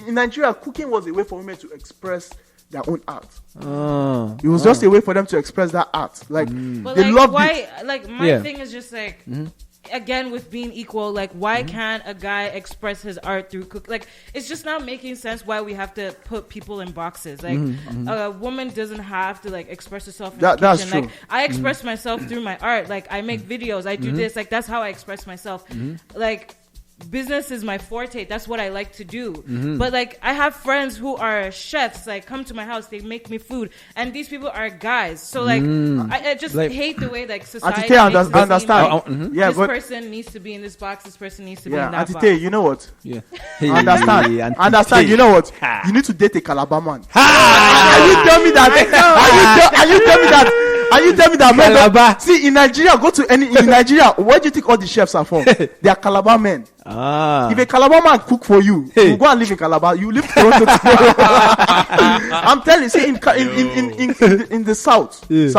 in Nigeria, cooking was a way for women to express their own art. It was just a way for them to express that art. Like they loved it. Like my thing is just like. Again, with being equal, like why can't a guy express his art through cook? Like it's just not making sense why we have to put people in boxes. Like a woman doesn't have to like express herself in the kitchen. That's true. Like I express myself through my art. Like I make videos, I do this. Like that's how I express myself. Like business is my forte. That's what I like to do. But like I have friends who are chefs, like come to my house, they make me food, and these people are guys. So like I just hate the way like society understand. This person needs to be in this box, this person needs to be in that box. You know what? Understand. You know what? You need to date a Calabar man. Are you telling me that? Are you telling me that? Are you telling me that men? See, in Nigeria, in Nigeria, where do you think all the chefs are from? They are Calabar men. If a Calabar man cook for you, you go and live in Calabar. You live Toronto tomorrow. I'm telling you, see, in the south, in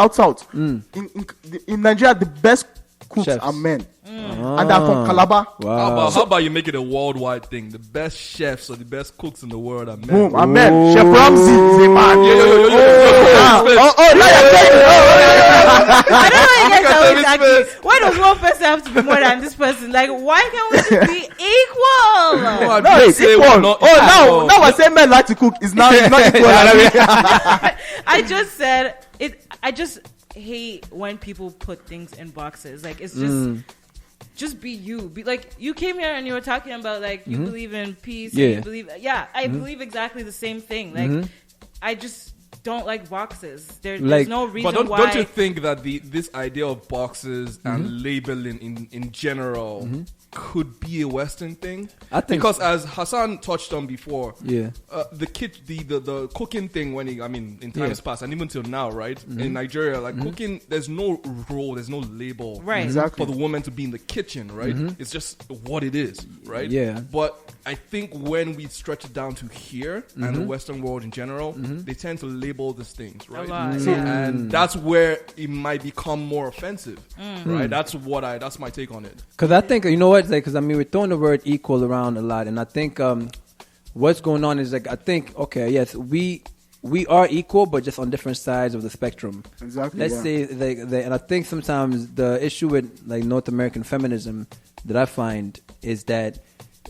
Nigeria, the best cooks are men. And they're from Calabar. Wow. How about you make it a worldwide thing? The best chefs or the best cooks in the world are men. Boom, are men. Chef Ramsay is a man. I don't know why you guys always ask me, why does one person have to be more than this person? Like, why can't we just be equal? No, it's equal. Now I say men like to cook. It's not equal. I just said it. I just hate when people put things in boxes. Like it's just be you. Be like you came here and you were talking about like you believe in peace. And you believe. I believe exactly the same thing. Like I just don't like boxes. There's no reason but why. Don't you think that this idea of boxes and labeling in general could be a Western thing? I think because as Hassan touched on before, the cooking thing in times past and even till now, right? In Nigeria, like cooking, there's no role, there's no label, right? For the woman to be in the kitchen, right? It's just what it is, right? Yeah. But I think when we stretch it down to here and the Western world in general, they tend to label these things, right? And that's where it might become more offensive, right? That's my take on it. Because I think, you know what, because we're throwing the word equal around a lot, and I think what's going on is like, I think, okay, yes, we are equal, but just on different sides of the spectrum. Exactly. Let's say, and I think sometimes the issue with like North American feminism that I find is that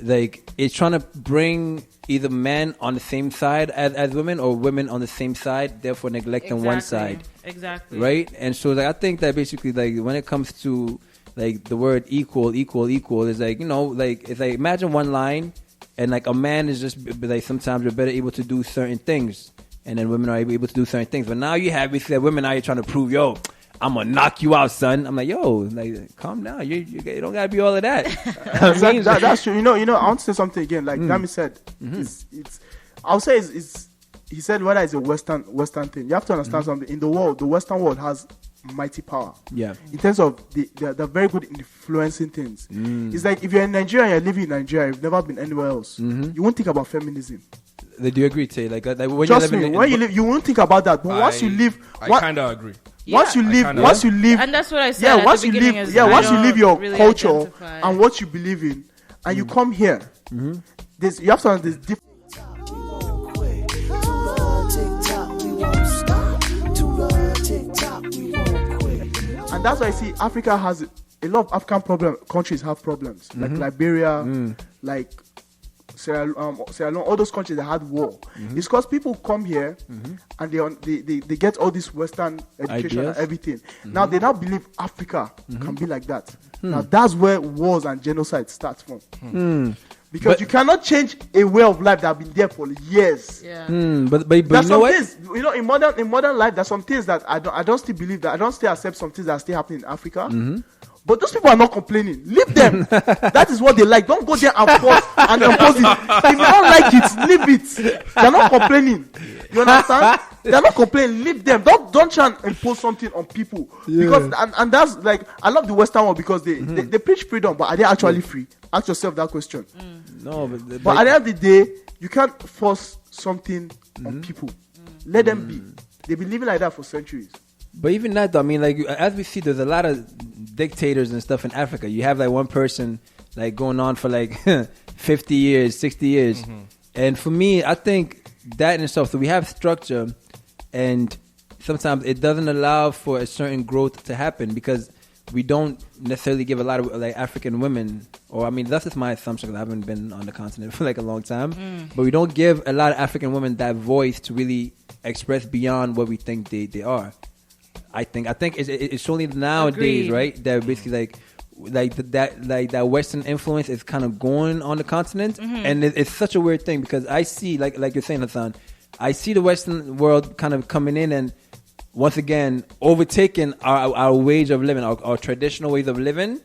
like it's trying to bring either men on the same side as women or women on the same side, therefore neglecting one side. Exactly. Right? And so like I think that basically like when it comes to like the word equal is like, you know, like it's like imagine one line and like a man is just like sometimes you're better able to do certain things and then women are able to do certain things. But now you have basically women out here trying to prove, yo, I'm gonna knock you out, son. I'm like, yo, like, calm down. You don't gotta be all of that. That's true. You know. I want to say something again. Like Dami said, it's. I'll say it's. He said whether it's a Western thing. You have to understand something. In the world, the Western world has mighty power. Yeah. In terms of they're very good in influencing things. It's like if you're in Nigeria and you're living in Nigeria, you've never been anywhere else. You won't think about feminism. Do you agree, Tay? Like when Trust you me, when you live, you won't think about that. But once you live, I kind of agree. Once you live, and that's what I said. Once you live, once you live your really culture identify. and what you believe in, and you come here, you have to understand this different. And that's why I see Africa has a lot of African countries have problems, like Liberia, like Sierra Leone, all those countries that had war. It's because people come here and they get all this Western education and everything. Now they now believe Africa can be like that. Now that's where wars and genocide starts from. Because you cannot change a way of life that have been there for years. Yeah. But you know what? Things, you know, in modern life, there's some things that I don't still believe that I don't still accept some things that are still happening in Africa. But those people are not complaining. Leave them. That is what they like. Don't go there and force and impose it. If you don't like it, leave it. They're not complaining. You understand? They're not complaining. Leave them. Don't try and impose something on people. Because and that's like I love the Western world because they preach freedom, but are they actually free? Ask yourself that question. No, but at the end of the day, you can't force something on people. Let them be. They've been living like that for centuries. But even that, though, I mean, like as we see, there's a lot of dictators and stuff in Africa. You have like one person like going on for like 50 years, 60 years, and for me, I think that in itself. So we have structure, and sometimes it doesn't allow for a certain growth to happen because we don't necessarily give a lot of like African women, or I mean that's just my assumption because I haven't been on the continent for like a long time, but we don't give a lot of African women that voice to really express beyond what we think they are. I think it's only nowadays, right, that basically that Western influence is kind of going on the continent, and it's such a weird thing because I see like you're saying, Hassan, I see the Western world kind of coming in and once again overtaking our ways of living, our traditional ways of living,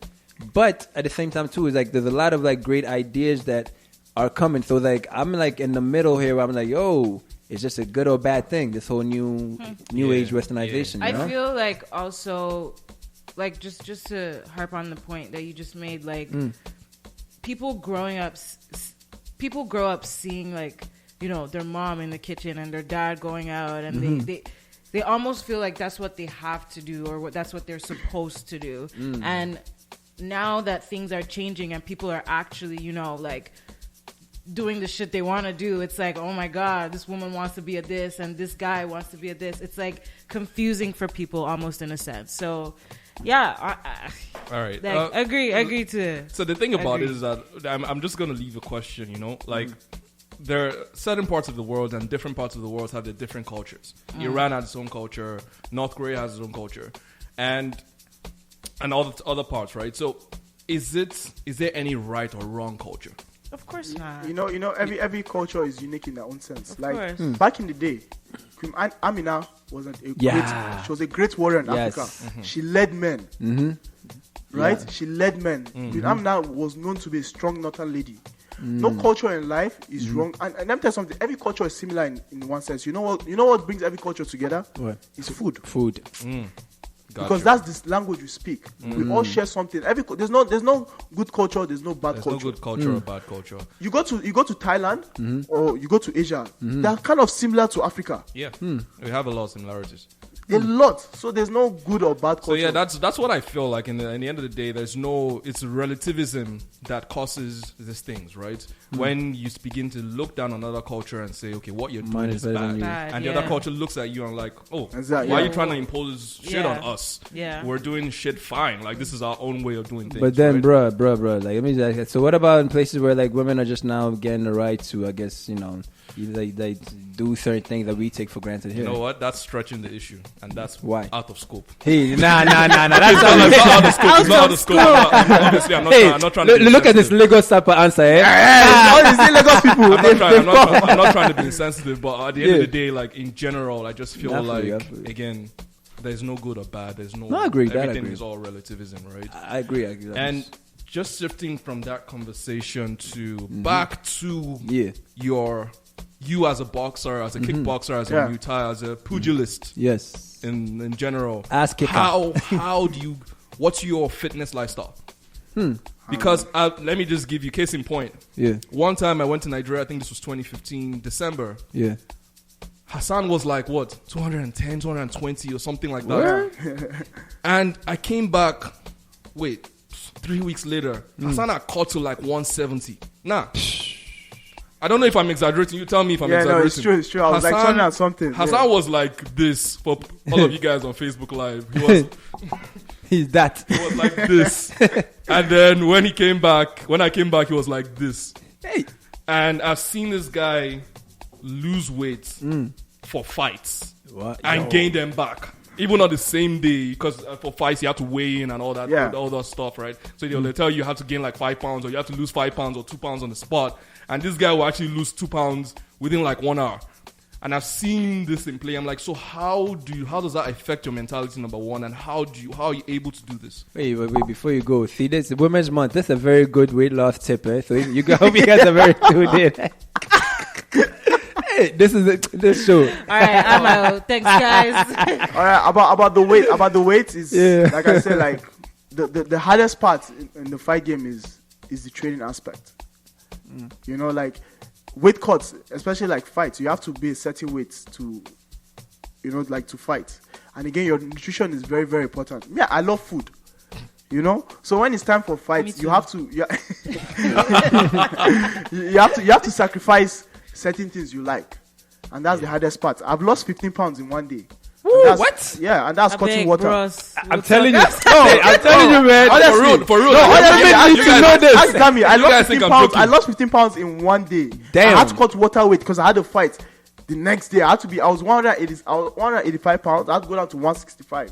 but at the same time too is like there's a lot of like great ideas that are coming. So like I'm like in the middle here where I'm like, yo, it's just a good or bad thing, this whole new age westernization. You know? I feel like also, like just to harp on the point that you just made, like people grow up seeing like, you know, their mom in the kitchen and their dad going out, and they almost feel like that's what they have to do or that's what they're supposed to do. And now that things are changing and people are actually, you know, like doing the shit they want to do, it's like, oh my God, this woman wants to be a this and this guy wants to be a this. It's like confusing for people almost in a sense. So yeah, all right, like, agree to. So the thing about it is that I'm just gonna leave a question, you know, like there are certain parts of the world and different parts of the world have their different cultures. Iran has its own culture, North Korea has its own culture, and all the other parts, right? So is there any right or wrong culture? Of course not. You know, every culture is unique in their own sense. Of like course. Back in the day, Queen Amina she was a great warrior in Africa. She led men. Right? She led men. Queen Amina was known to be a strong northern lady. No culture in life is wrong. And let me tell you something. Every culture is similar in one sense. You know what brings every culture together? What? It's food. Gotcha. Because that's this language we speak. We all share something. There's no good culture. There's no bad culture. There's no good culture or bad culture. You go to Thailand or you go to Asia. They're kind of similar to Africa. Yeah, we have a lot of similarities. A lot. So there's no good or bad culture. So yeah, that's what I feel like. In the end of the day, it's relativism that causes these things, right? When you begin to look down on another culture and say, okay, what you're doing is bad, and the other culture looks at you and like, oh, why are you trying to impose shit on us? Yeah, we're doing shit fine. Like this is our own way of doing things. But then, right? bruh, like, let me just ask, so what about in places where like women are just now getting the right to, I guess, they do certain things that we take for granted here? You know what? That's stretching the issue, and that's why out of scope. Hey, nah. That's out of scope. It's not out of scope. Obviously, I'm not trying to. Look at this Lagos type of answer, eh? All these Lagos people. I'm not trying to be insensitive, but at the end of the day, like in general, I just feel again, there's no good or bad. There's no. I agree. Everything is all relativism, right? I agree. And just shifting from that conversation to back to you as a boxer, as a kickboxer, as a Muay Thai, as a pugilist. Yes. In general. Ass kicker. How do you, what's your fitness lifestyle? Because let me just give you case in point. Yeah. One time I went to Nigeria, I think this was 2015, December. Yeah. Hassan was like, what, 210, 220 or something like that. And I came back, 3 weeks later, Hassan had caught to like 170. Nah. I don't know if I'm exaggerating. You tell me if I'm exaggerating. No, it's true. I was like turning out something. Hassan was like this for all of you guys on Facebook Live. He was. He's that. He was like this. And then when I came back, he was like this. Hey. And I've seen this guy lose weight for fights and gain them back. Even on the same day, because for fights you have to weigh in and all that stuff, right? So they'll tell you have to gain like 5 pounds, or you have to lose 5 pounds or 2 pounds on the spot. And this guy will actually lose 2 pounds within like 1 hour. And I've seen this in play. I'm like, so how does that affect your mentality, number one? And how are you able to do this? Wait, before you go, see, this Women's Month. This is a very good weight loss tip, eh? So hope you guys are very tuned in. Hey, this show. All right, I'm out. Thanks, guys. All right, about the weight is like I said, like the hardest part in the fight game is the training aspect. You know, like weight cuts, especially like fights, you have to be a certain weight to, like to fight. And again, your nutrition is very, very important. Yeah, I love food. You know, so when it's time for fights, you have to, you have to sacrifice certain things you like, and that's the hardest part. I've lost 15 pounds in one day. Woo, what? Yeah, and that's cutting water. I'm telling you. I'm telling you, man. Honestly, for real. You guys know this. Ask me. I lost 15 I'm pounds in one day. Damn. I had to cut water weight because I had a fight. The next day, I was 185 pounds. I had to go down to 165.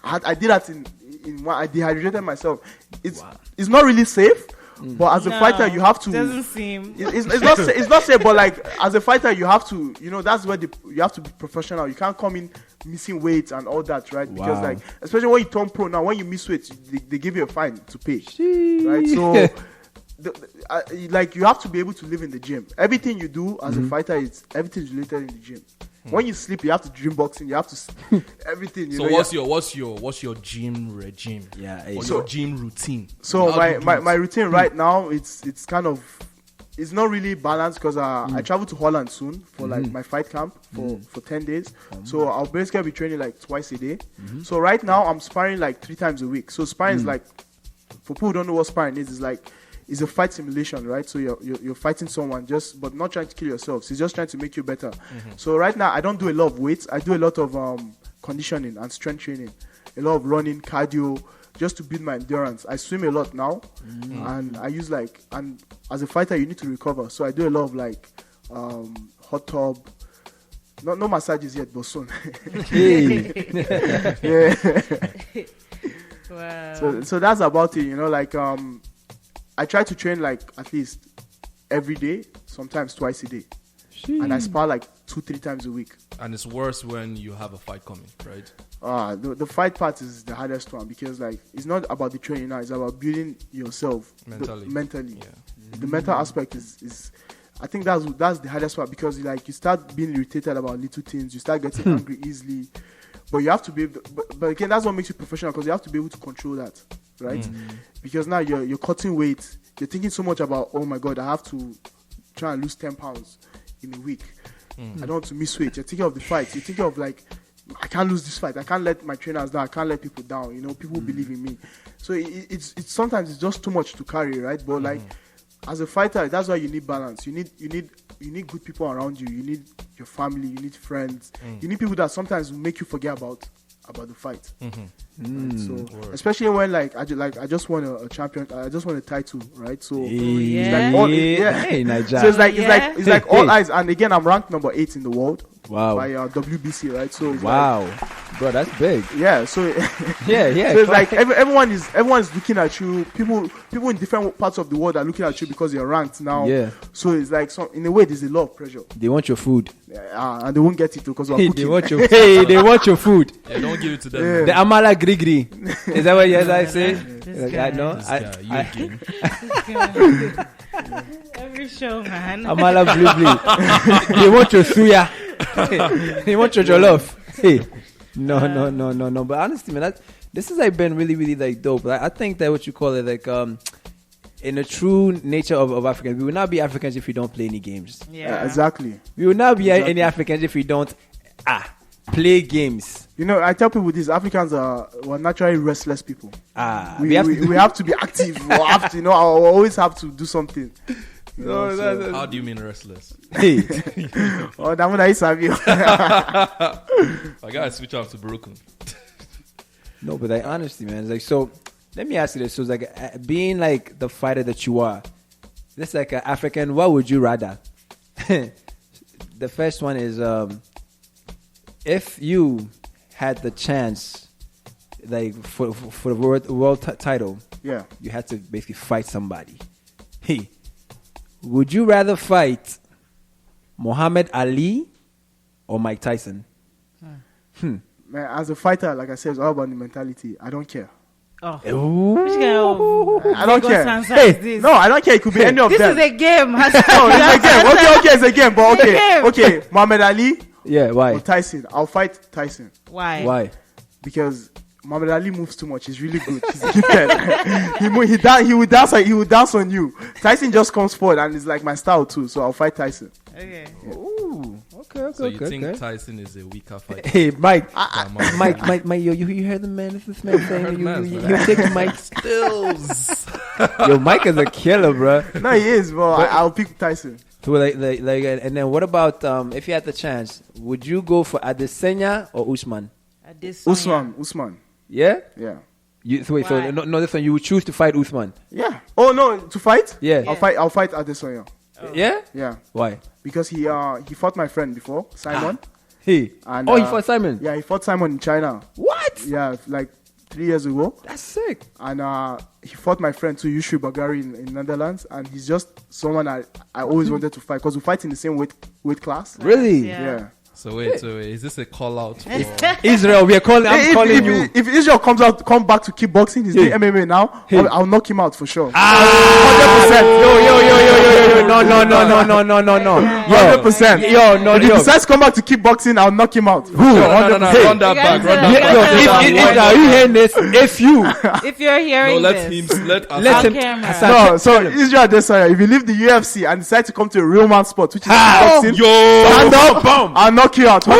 I did that in one. I dehydrated myself. It's not really safe. But as a fighter, you have to. Doesn't seem. It's not safe. But like as a fighter, you have to. That's where you have to be professional. You can't come in missing weight and all that, right? Because like, especially when you turn pro now, when you miss weight, they give you a fine to pay, right? So, like you have to be able to live in the gym. Everything you do as a fighter everything is related in the gym. When you sleep, you have to dream boxing. You have to everything. So what's your gym regime? Yeah, or your gym routine? So my routine right now it's kind of not really balanced because I travel to Holland soon for like my fight camp for 10 days. So I'll basically be training like twice a day. So right now I'm sparring like 3 times a week. So sparring is like, for people who don't know what sparring is, it's a fight simulation, right? So you're fighting someone, but not trying to kill yourself. He's just trying to make you better. So right now I don't do a lot of weights. I do a lot of conditioning and strength training, a lot of running, cardio, just to build my endurance. I swim a lot now, and I use and as a fighter you need to recover. So I do a lot of hot tub. No massages yet, but soon. Yeah. Wow. So that's about it. I try to train like at least every day, sometimes twice a day. And I spar like 2-3 times a week. And it's worse when you have a fight coming, right? The fight part is the hardest one because like it's not about the training now, it's about building yourself mentally. Yeah. The mental aspect is I think that's the hardest part because like you start being irritated about little things, you start getting angry easily. But you have to be able to, but again, that's what makes you professional because you have to be able to control that, right? Because now you're cutting weight, you're thinking so much about, oh my God, I have to try and lose 10 pounds in a week. I don't want to miss weight. You're thinking of the fight. You're thinking of like I can't lose this fight. I can't let my trainers down. I can't let people down. You know, people believe in me. So it's sometimes it's just too much to carry, right? But like as a fighter, that's why you need balance. You need good people around you. You need your family. You need friends. You need people that sometimes make you forget about the fight. Right? So especially when like I just won a champion. I just won a title, right? So it's like all, so it's like all eyes. And again, I'm ranked number 8 in the world. Wow. By WBC, right? So it's wow, bro, that's big. Yeah. So yeah. So it's like everyone is looking at you. People in different parts of the world are looking at you because you're ranked now. Yeah. So it's like in a way, there's a lot of pressure. They want your food. And they won't get it because we're cooking. They want your they want your food. Yeah, don't give it to them. Yeah. The amala grigri. Is that what you guys say? This I know. Every show, man. Amala blue. They want your suya. They want your jollof. Hey. No. But honestly, man, this has like been really, really like dope. Like, I think that what you call it, like in the true nature of Africans, we will not be Africans if we don't play any games. Yeah, exactly. We will not be any Africans if we don't play games. You know, I tell people this: Africans we're naturally restless people. We have to be active. We have to, I always have to do something. How do you mean restless? Hey. Oh, that one I have you. I gotta switch off to Brooklyn. No, but like honestly, man, it's like, so let me ask you this: so it's like being like the fighter that you are, this like an African. What would you rather? The first one is if you had the chance, like for the world title, yeah, you had to basically fight somebody. Hey. Would you rather fight Muhammad Ali or Mike Tyson? Man, as a fighter, like I said, it's all about the mentality. I don't care. Which kind of I don't care. This? No, I don't care. It could be any of this them. This is a game. No, it's a game. Okay, it's a game. But okay. Muhammad Ali. Yeah, why? Or Tyson. I'll fight Tyson. Why? Because Muhammad Ali moves too much. He's really good. He's gifted. he would dance on you. Tyson just comes forward and it's like my style too. So I'll fight Tyson. Okay. Yeah. Ooh. Okay. So you think Tyson is a weaker fighter? Hey, Mike. Mike. You heard the man? This man saying you take Mike Stills. Yo, Mike is a killer, bro. No, he is, bro. I'll pick Tyson. So like, and then what about if you had the chance? Would you go for Adesanya or Usman? Usman. Yeah? Yeah. So no, this one you would choose to fight Usman. Yeah. Oh no, to fight? Yeah. I'll fight Adesanya. Oh. Yeah? Yeah. Why? Because he fought my friend before, Simon. He fought Simon. Yeah, he fought Simon in China. What? Yeah, like 3 years ago. That's sick. And he fought my friend too, Yushu Bagari in Netherlands, and he's just someone I always wanted to fight because we fight in the same weight class. Really? Yeah. So wait, is this a call out for Israel? I'm calling you. If Israel come back to kickboxing, he's doing MMA now. I'll knock him out for sure. 100%. Yo. No. 100%. Yo. If he decides to come back to kickboxing, I'll knock him out. No. Run that back. Are you hearing this? If you're hearing this, let him. No, so Israel Adesanya, if you leave the UFC and decide to come to a real man sport, which is kickboxing, stand up, I'll knock you out. 100%. You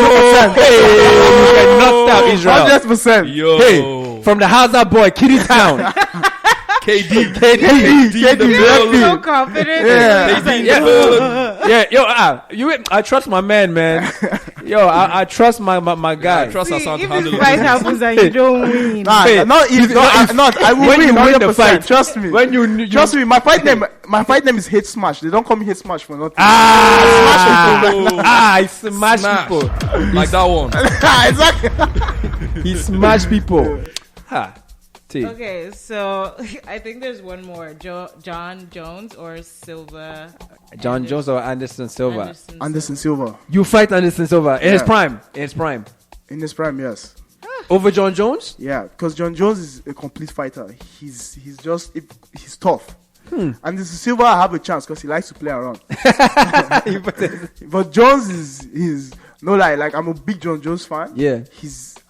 cannot stop Israel. 100%. Yo. Hey, from the Hazard boy, Kitty Town. KD, so confident. I trust my man. Yo, I trust my guy. I trust Hassan to handle it. If fight happens and you don't win, I will win 100%. Trust me. Trust me. My fight name is Hate Smash. They don't call me Hate Smash for nothing. I smash people. Like that one. Exactly. He smash people. Okay, so I think there's one more. John Jones or Silva? John Jones or Anderson Silva? Anderson Silva. You fight Anderson Silva in his prime. In his prime, yes. Over John Jones? Yeah, because John Jones is a complete fighter. He's tough. And Anderson Silva, I have a chance because he likes to play around. But Jones is no lie. Like I'm a big John Jones fan. Yeah.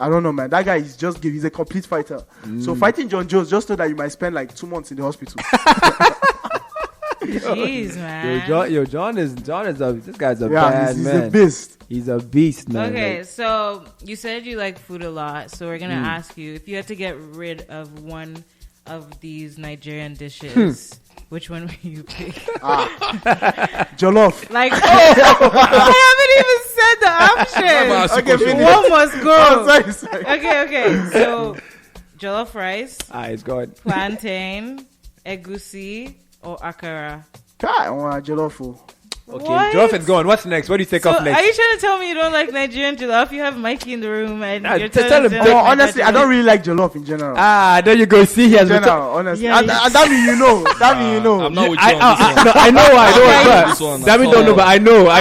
I don't know, man. That guy he's a complete fighter. So fighting John Jones, just know that you might spend like 2 months in the hospital. Jeez, man. John is this guy's a Yeah, bad he's man. a beast. He's a beast, man. Okay, Like, so you said you like food a lot, so we're gonna ask you if you had to get rid of one of these Nigerian dishes, which one would you pick? Jollof. Like, I haven't even said the option. One must go. Sorry. Okay. So, jollof rice, it's good. plantain, egusi, or akara. I want jollof. Okay, What? jollof is gone. What's next? What do you take So, off next? are you trying to tell me you don't like Nigerian jollof? You have Mikey in the room, and you're tell him. Honestly, I don't really like jollof in general. There you go. See, he has general, honestly. Yeah, that mean you know. That mean you know. I'm not with you on this one. I know why. This one That at we don't know, all. but I know why.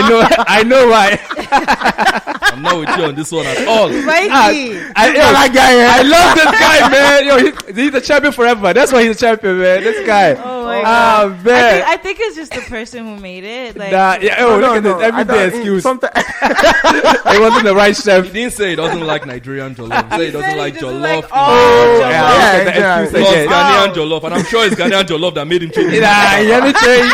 I'm not with you on this one at all. Mikey. I love this guy, man. Yo, he's a champion forever. That's why he's a champion, man. This guy. Oh my God. Man. I think it's just the person who made it. Like, look at this everyday excuse. It wasn't the right chef. He didn't say he doesn't like Nigerian jollof. He said he doesn't like jollof. Excuse Plus again. Ghanaian jollof, and I'm sure it's Ghanaian jollof that made him change. Let me tell you.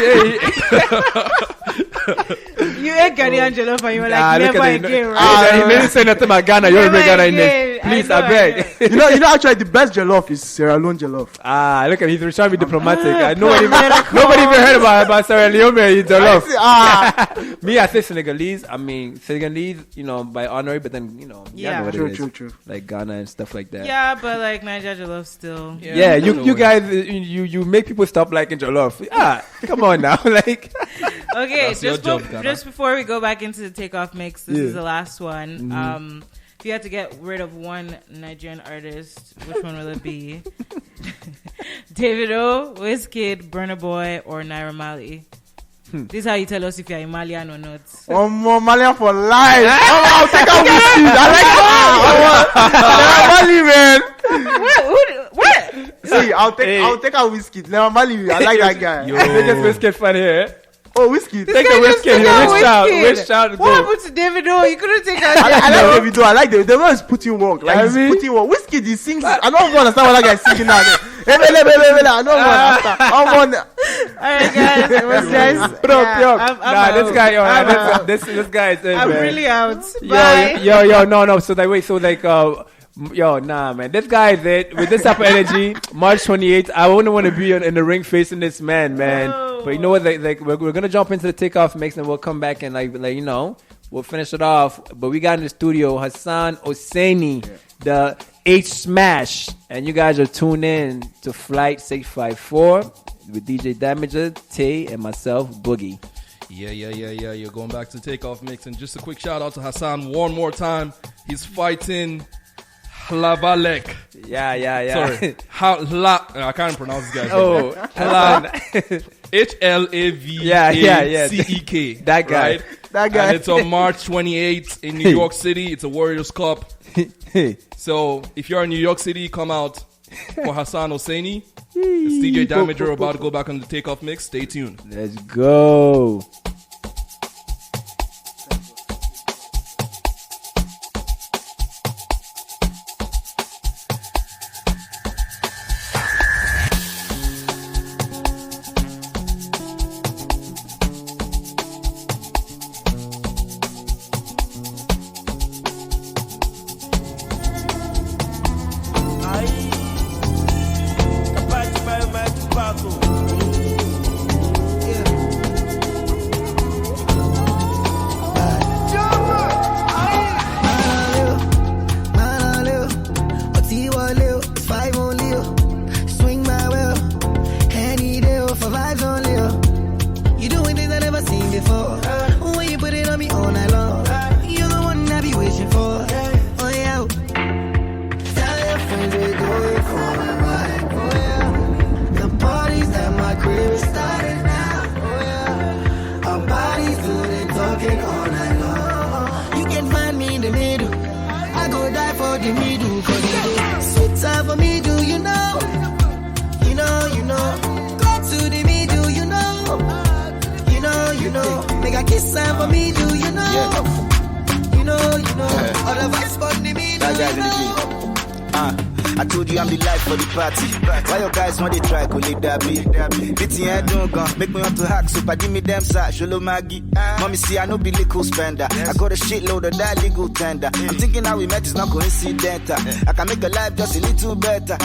you ate Ghanaian jollof and you were like, look never at it. again, right? He didn't say nothing about Ghana. You're Never Ghana in again. there. Please, I I beg. you know, actually, the best jollof is Sierra Leone jollof. Look at he's trying to be diplomatic. Nobody even heard about Sierra Leone jollof. Me, I say Senegalese. I mean, Senegalese, by honor, but then, Yeah. know what it is. True. Like Ghana and stuff like that. Yeah, but like Nigeria jollof still. Yeah, you guys, you make people stop liking jollof. Come on now, like. Okay, That's your job, Ghana. just before we go back into the takeoff mix, this is the last one. Mm-hmm. If you had to get rid of one Nigerian artist, which one will it be? Davido, Wizkid, Burna Boy, or Naira Marley? This is how you tell us if you're a Malian or not. Malian for life. I'll take out Wizkid. I like What? See, I'll take out Wizkid. Naira Marley. I like that guy. Biggest Wizkid fan here. Oh, Wizkid. Take the Wizkid. Rich out. What happened to Davido? You couldn't take out I like Davido. I like the one is putting work. Like he's putting work. Wizkid, he sings. I don't understand what that guy's singing now. I don't understand. Alright, guys, it was nice. This guy, this guy is. I'm really out. Bye. No. So man. This guy is it with this type of energy. March 28th, I wouldn't want to be in the ring facing this man. But you know what? Like we're gonna jump into the takeoff mix and we'll come back and we'll finish it off. But we got in the studio Hassan Hosseini, the H Smash, and you guys are tuned in to Flight 654 with DJ Damiger, Tae, and myself, Boogie. Yeah. You're going back to takeoff mix, and just a quick shout out to Hassan one more time. He's fighting Hlavalek. Yeah. Sorry. I can't pronounce this guy's name. HLAVACEK. That guy. Right? That guy. And it's on March 28th in New York City. It's a Warriors Cup. So if you're in New York City, come out for Hassan Hosseini. It's DJ Damiger about to go back on the takeoff mix. Stay tuned. Let's go. I told you I'm the life for the party. Why your guys want to try, go leave that be? Beating head don't go, make me want to hack, so give me them side, Sholo Maggie. Mommy, see, I know be legal spender. I got a shitload of that legal tender. I'm thinking how we met is not coincidental. I can make a life just a little better.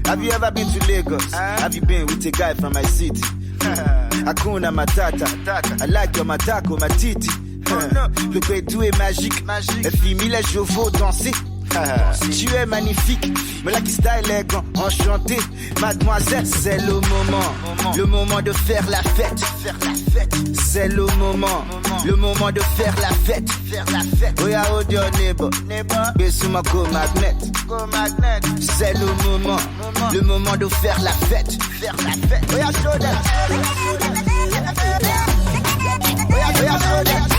Have you ever been to Lagos? Have you been with a guy from my city? Hakuna Matata. I like your matako, my titi. Le tout est magique. Et fille, là, je veux danser. Tu es magnifique, mais là qui style est grand, enchanté. Mademoiselle, c'est le moment de faire la fête. C'est le moment de faire la fête. Oh yeah, hold your neighbor, Besuma go magnet. C'est le moment de faire la fête. Oh yeah, showdowns. Oh yeah, showdowns.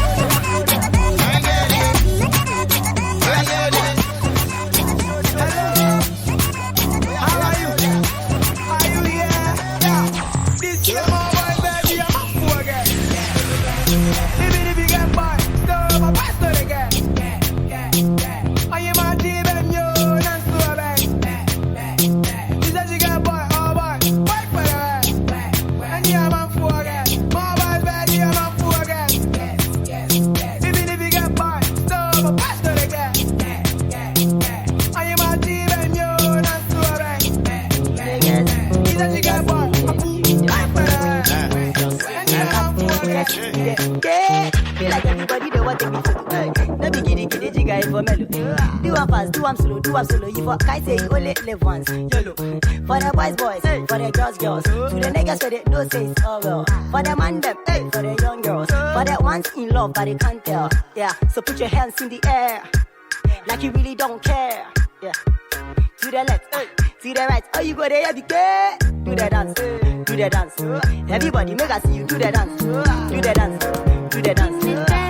Like everybody they want to be to no be giddy jigga for mellow. Do one fast, do one slow, you for kai say you only live once. YOLO. For the boys, for the girls, to the niggas for the no say oh well. For the man them, for the young girls, for the ones in love but they can't tell. Yeah, so put your hands in the air, like you really don't care. Yeah, to the left, to the right, oh you go there, be good. Do the dance, everybody make us see you do the dance, do the dance.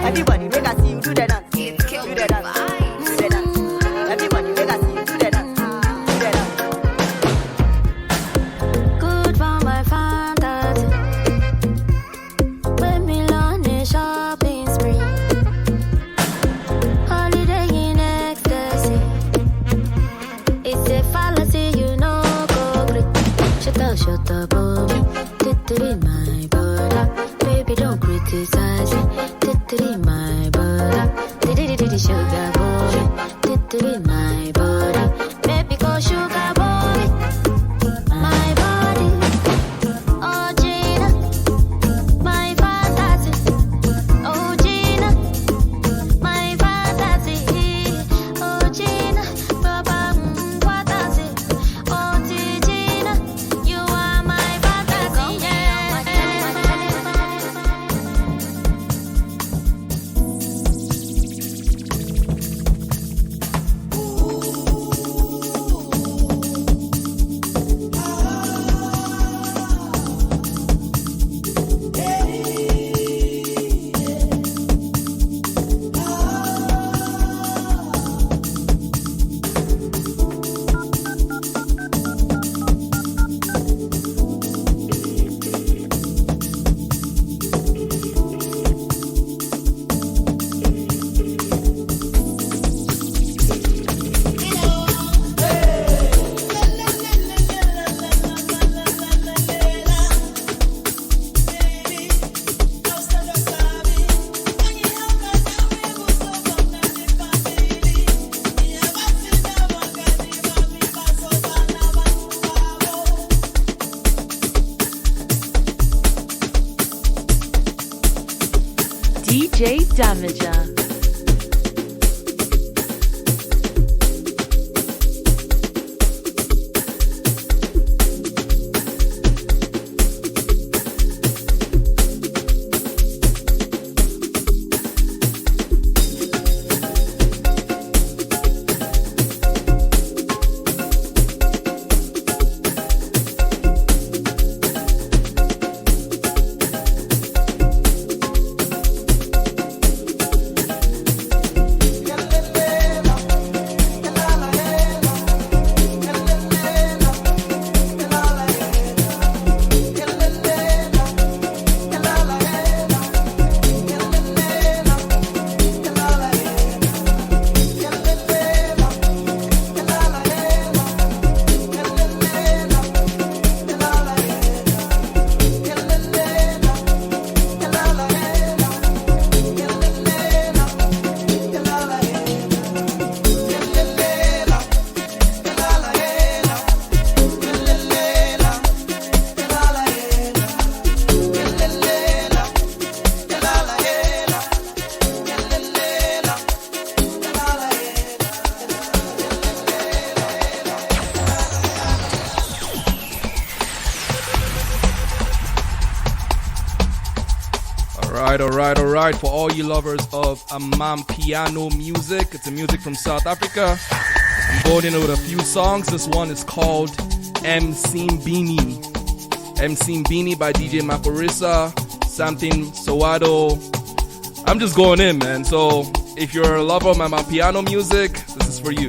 Everybody make us see you do the dance. Do the dance. Everybody make us see you do the dance. Do the dance. Good for my fantasy. When me learn a shopping spree. Holiday in ecstasy. It's a fallacy, you know, go break. Shut up, baby. Titty my brother. Baby, don't criticize me. Titty my brother. Titty sugar boy. Titty my body. Baby, go sugar boy. My body. Oh, Gina. My fantasy. Oh, Gina. My fantasy. Oh, Gina. Papa, what does it? Oh, Gina. You are my fantasy. DJ Damiger. Alright. For all you lovers of Amam piano music, it's a music from South Africa. I'm going in with a few songs. This one is called Msimbini. Msimbini by DJ Maporisa, something Sowado. I'm just going in, man. So if you're a lover of Amam piano music, this is for you.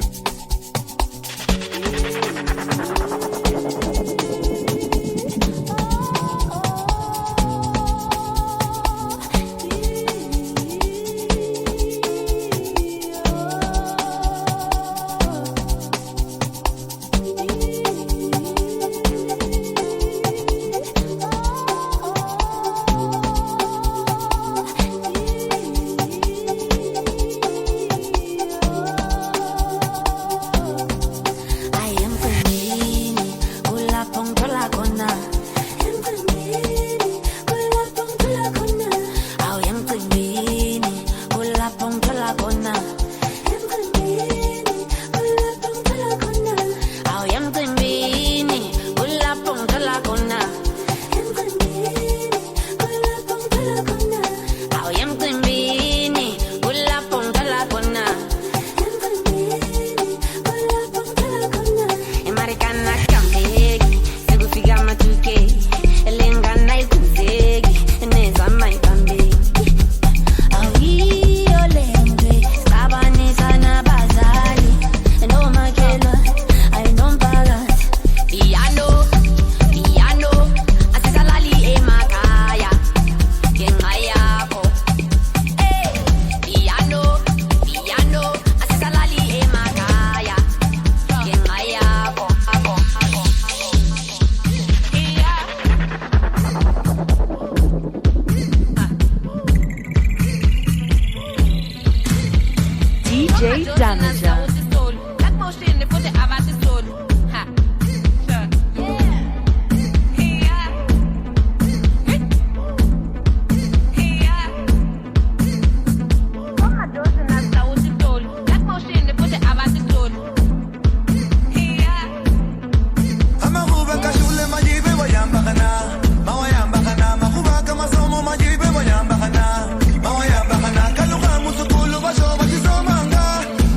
DJ Damiger.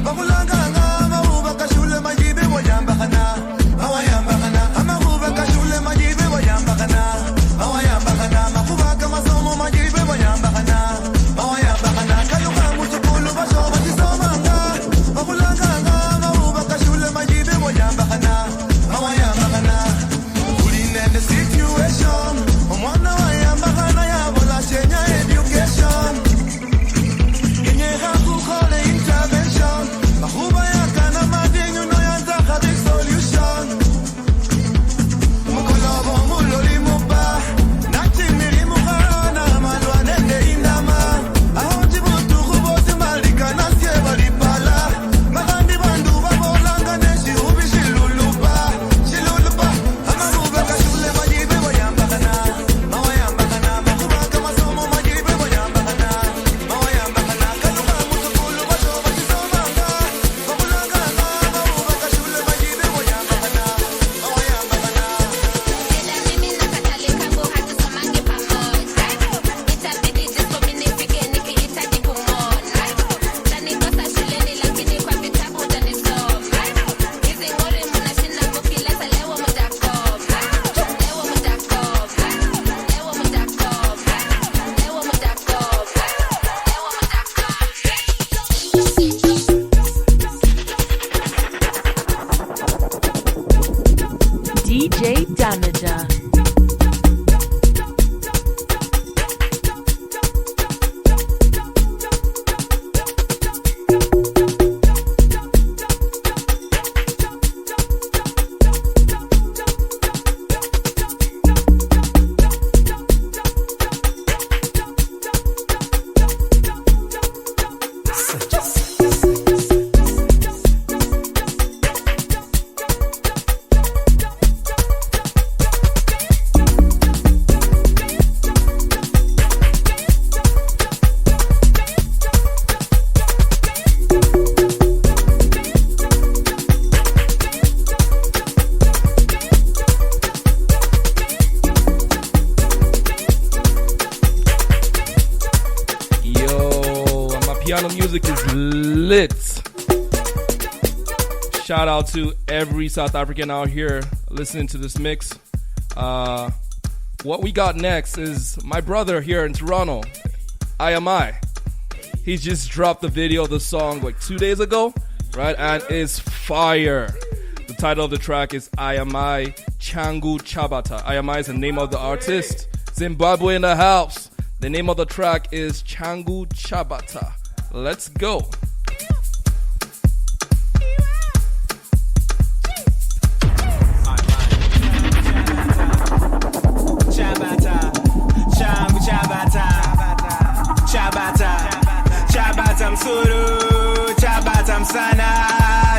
Bakulan Piano music is lit. Shout out to every South African out here listening to this mix. What we got next is my brother here in Toronto, I. He just dropped the video of the song like 2 days ago, right? And it's fire. The title of the track is I Changu Chabata. I is the name of the artist. Zimbabwe in the house. The name of the track is Changu Chabata. Let's go. Chabata, Changu Chabata, Chabata, Chabata Msuru, Chabata Msana,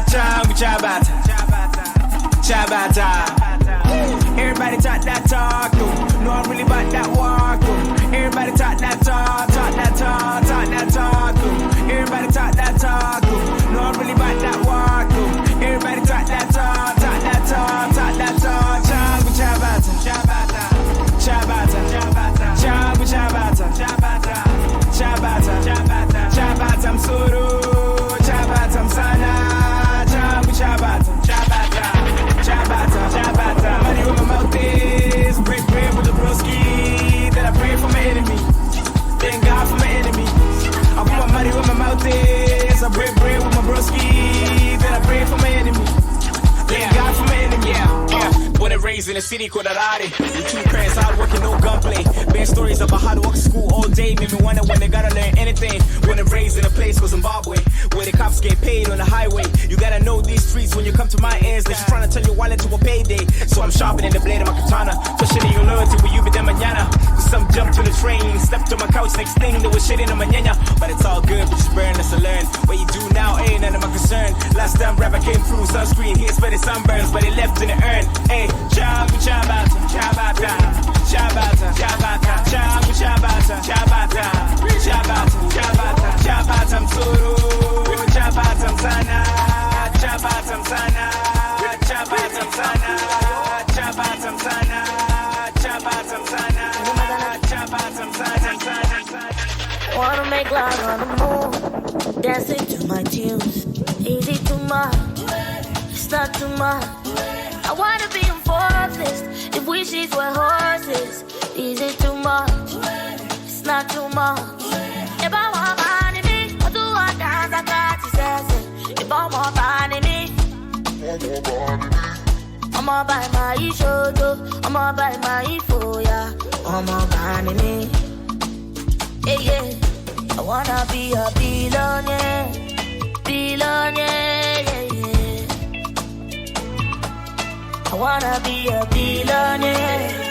Changu Chabata, Chabata. Everybody talk that talk, no I'm really about that walk. Everybody talk that talk, talk that talk, talk that talk. Everybody talk that talk, no I'm really about that walk. Everybody talk that talk, talk that talk, talk that talk. Changu Chabata, Chabata, Chabata, Chabata, Changu Chabata, Chabata, Chabata, Chabata, Chabata Msuru, Chabata Msana, Changu Chabata, Chabata, Chabata, Chabata. Money with my mouth is break bread with the broski. Then I pray for my enemy. Thank God for my enemy. I put my money where my mouth is. I break bread with my broski. Then I pray for my enemy. Thank God for my enemy. Born and raised in a city called Arare. With 2 parents, hard working, no gunplay. Bad stories about how to walk to school all day. Made me wonder when they gotta learn anything. Born and raised in a place called Zimbabwe, where the cops get paid on the highway. You gotta know these streets when you come to my ends. They're just trying to turn your wallet to a payday. So I'm sharpening the blade of my katana. Questioning your loyalty, will you be there mañana? Cause some jumped to the train, stepped on my couch, next thing there was shit in the mañana. But it's all good, bitches burn us to learn. What you do now ain't none of my concern. Last time rapper came through, sunscreen hits, but it's sunburns, but it left in the urn. Hey, Changu Chabata, Chabata, Chabata, Chabata, Changu Chabata, Chabata, Chabata, Chabata, Chabata Msuru, Chabata Msana, Chabata Msana, Chabata Msana, Chabata Msana, Chabata Msana, Chabata Msana. Wanna make love on the moon, dancing to my tunes. Is it too much? It's not too much. I wanna be enforced. If wishes were horses, is it too much? It's not too much. If I want money, me, I do want dance, I got to say. If I want money, me, I'ma buy my shoto, I'ma buy my foya, I'ma buy me. Yeah, yeah. I wanna be a billionaire, billionaire, yeah, yeah. I wanna be a billionaire.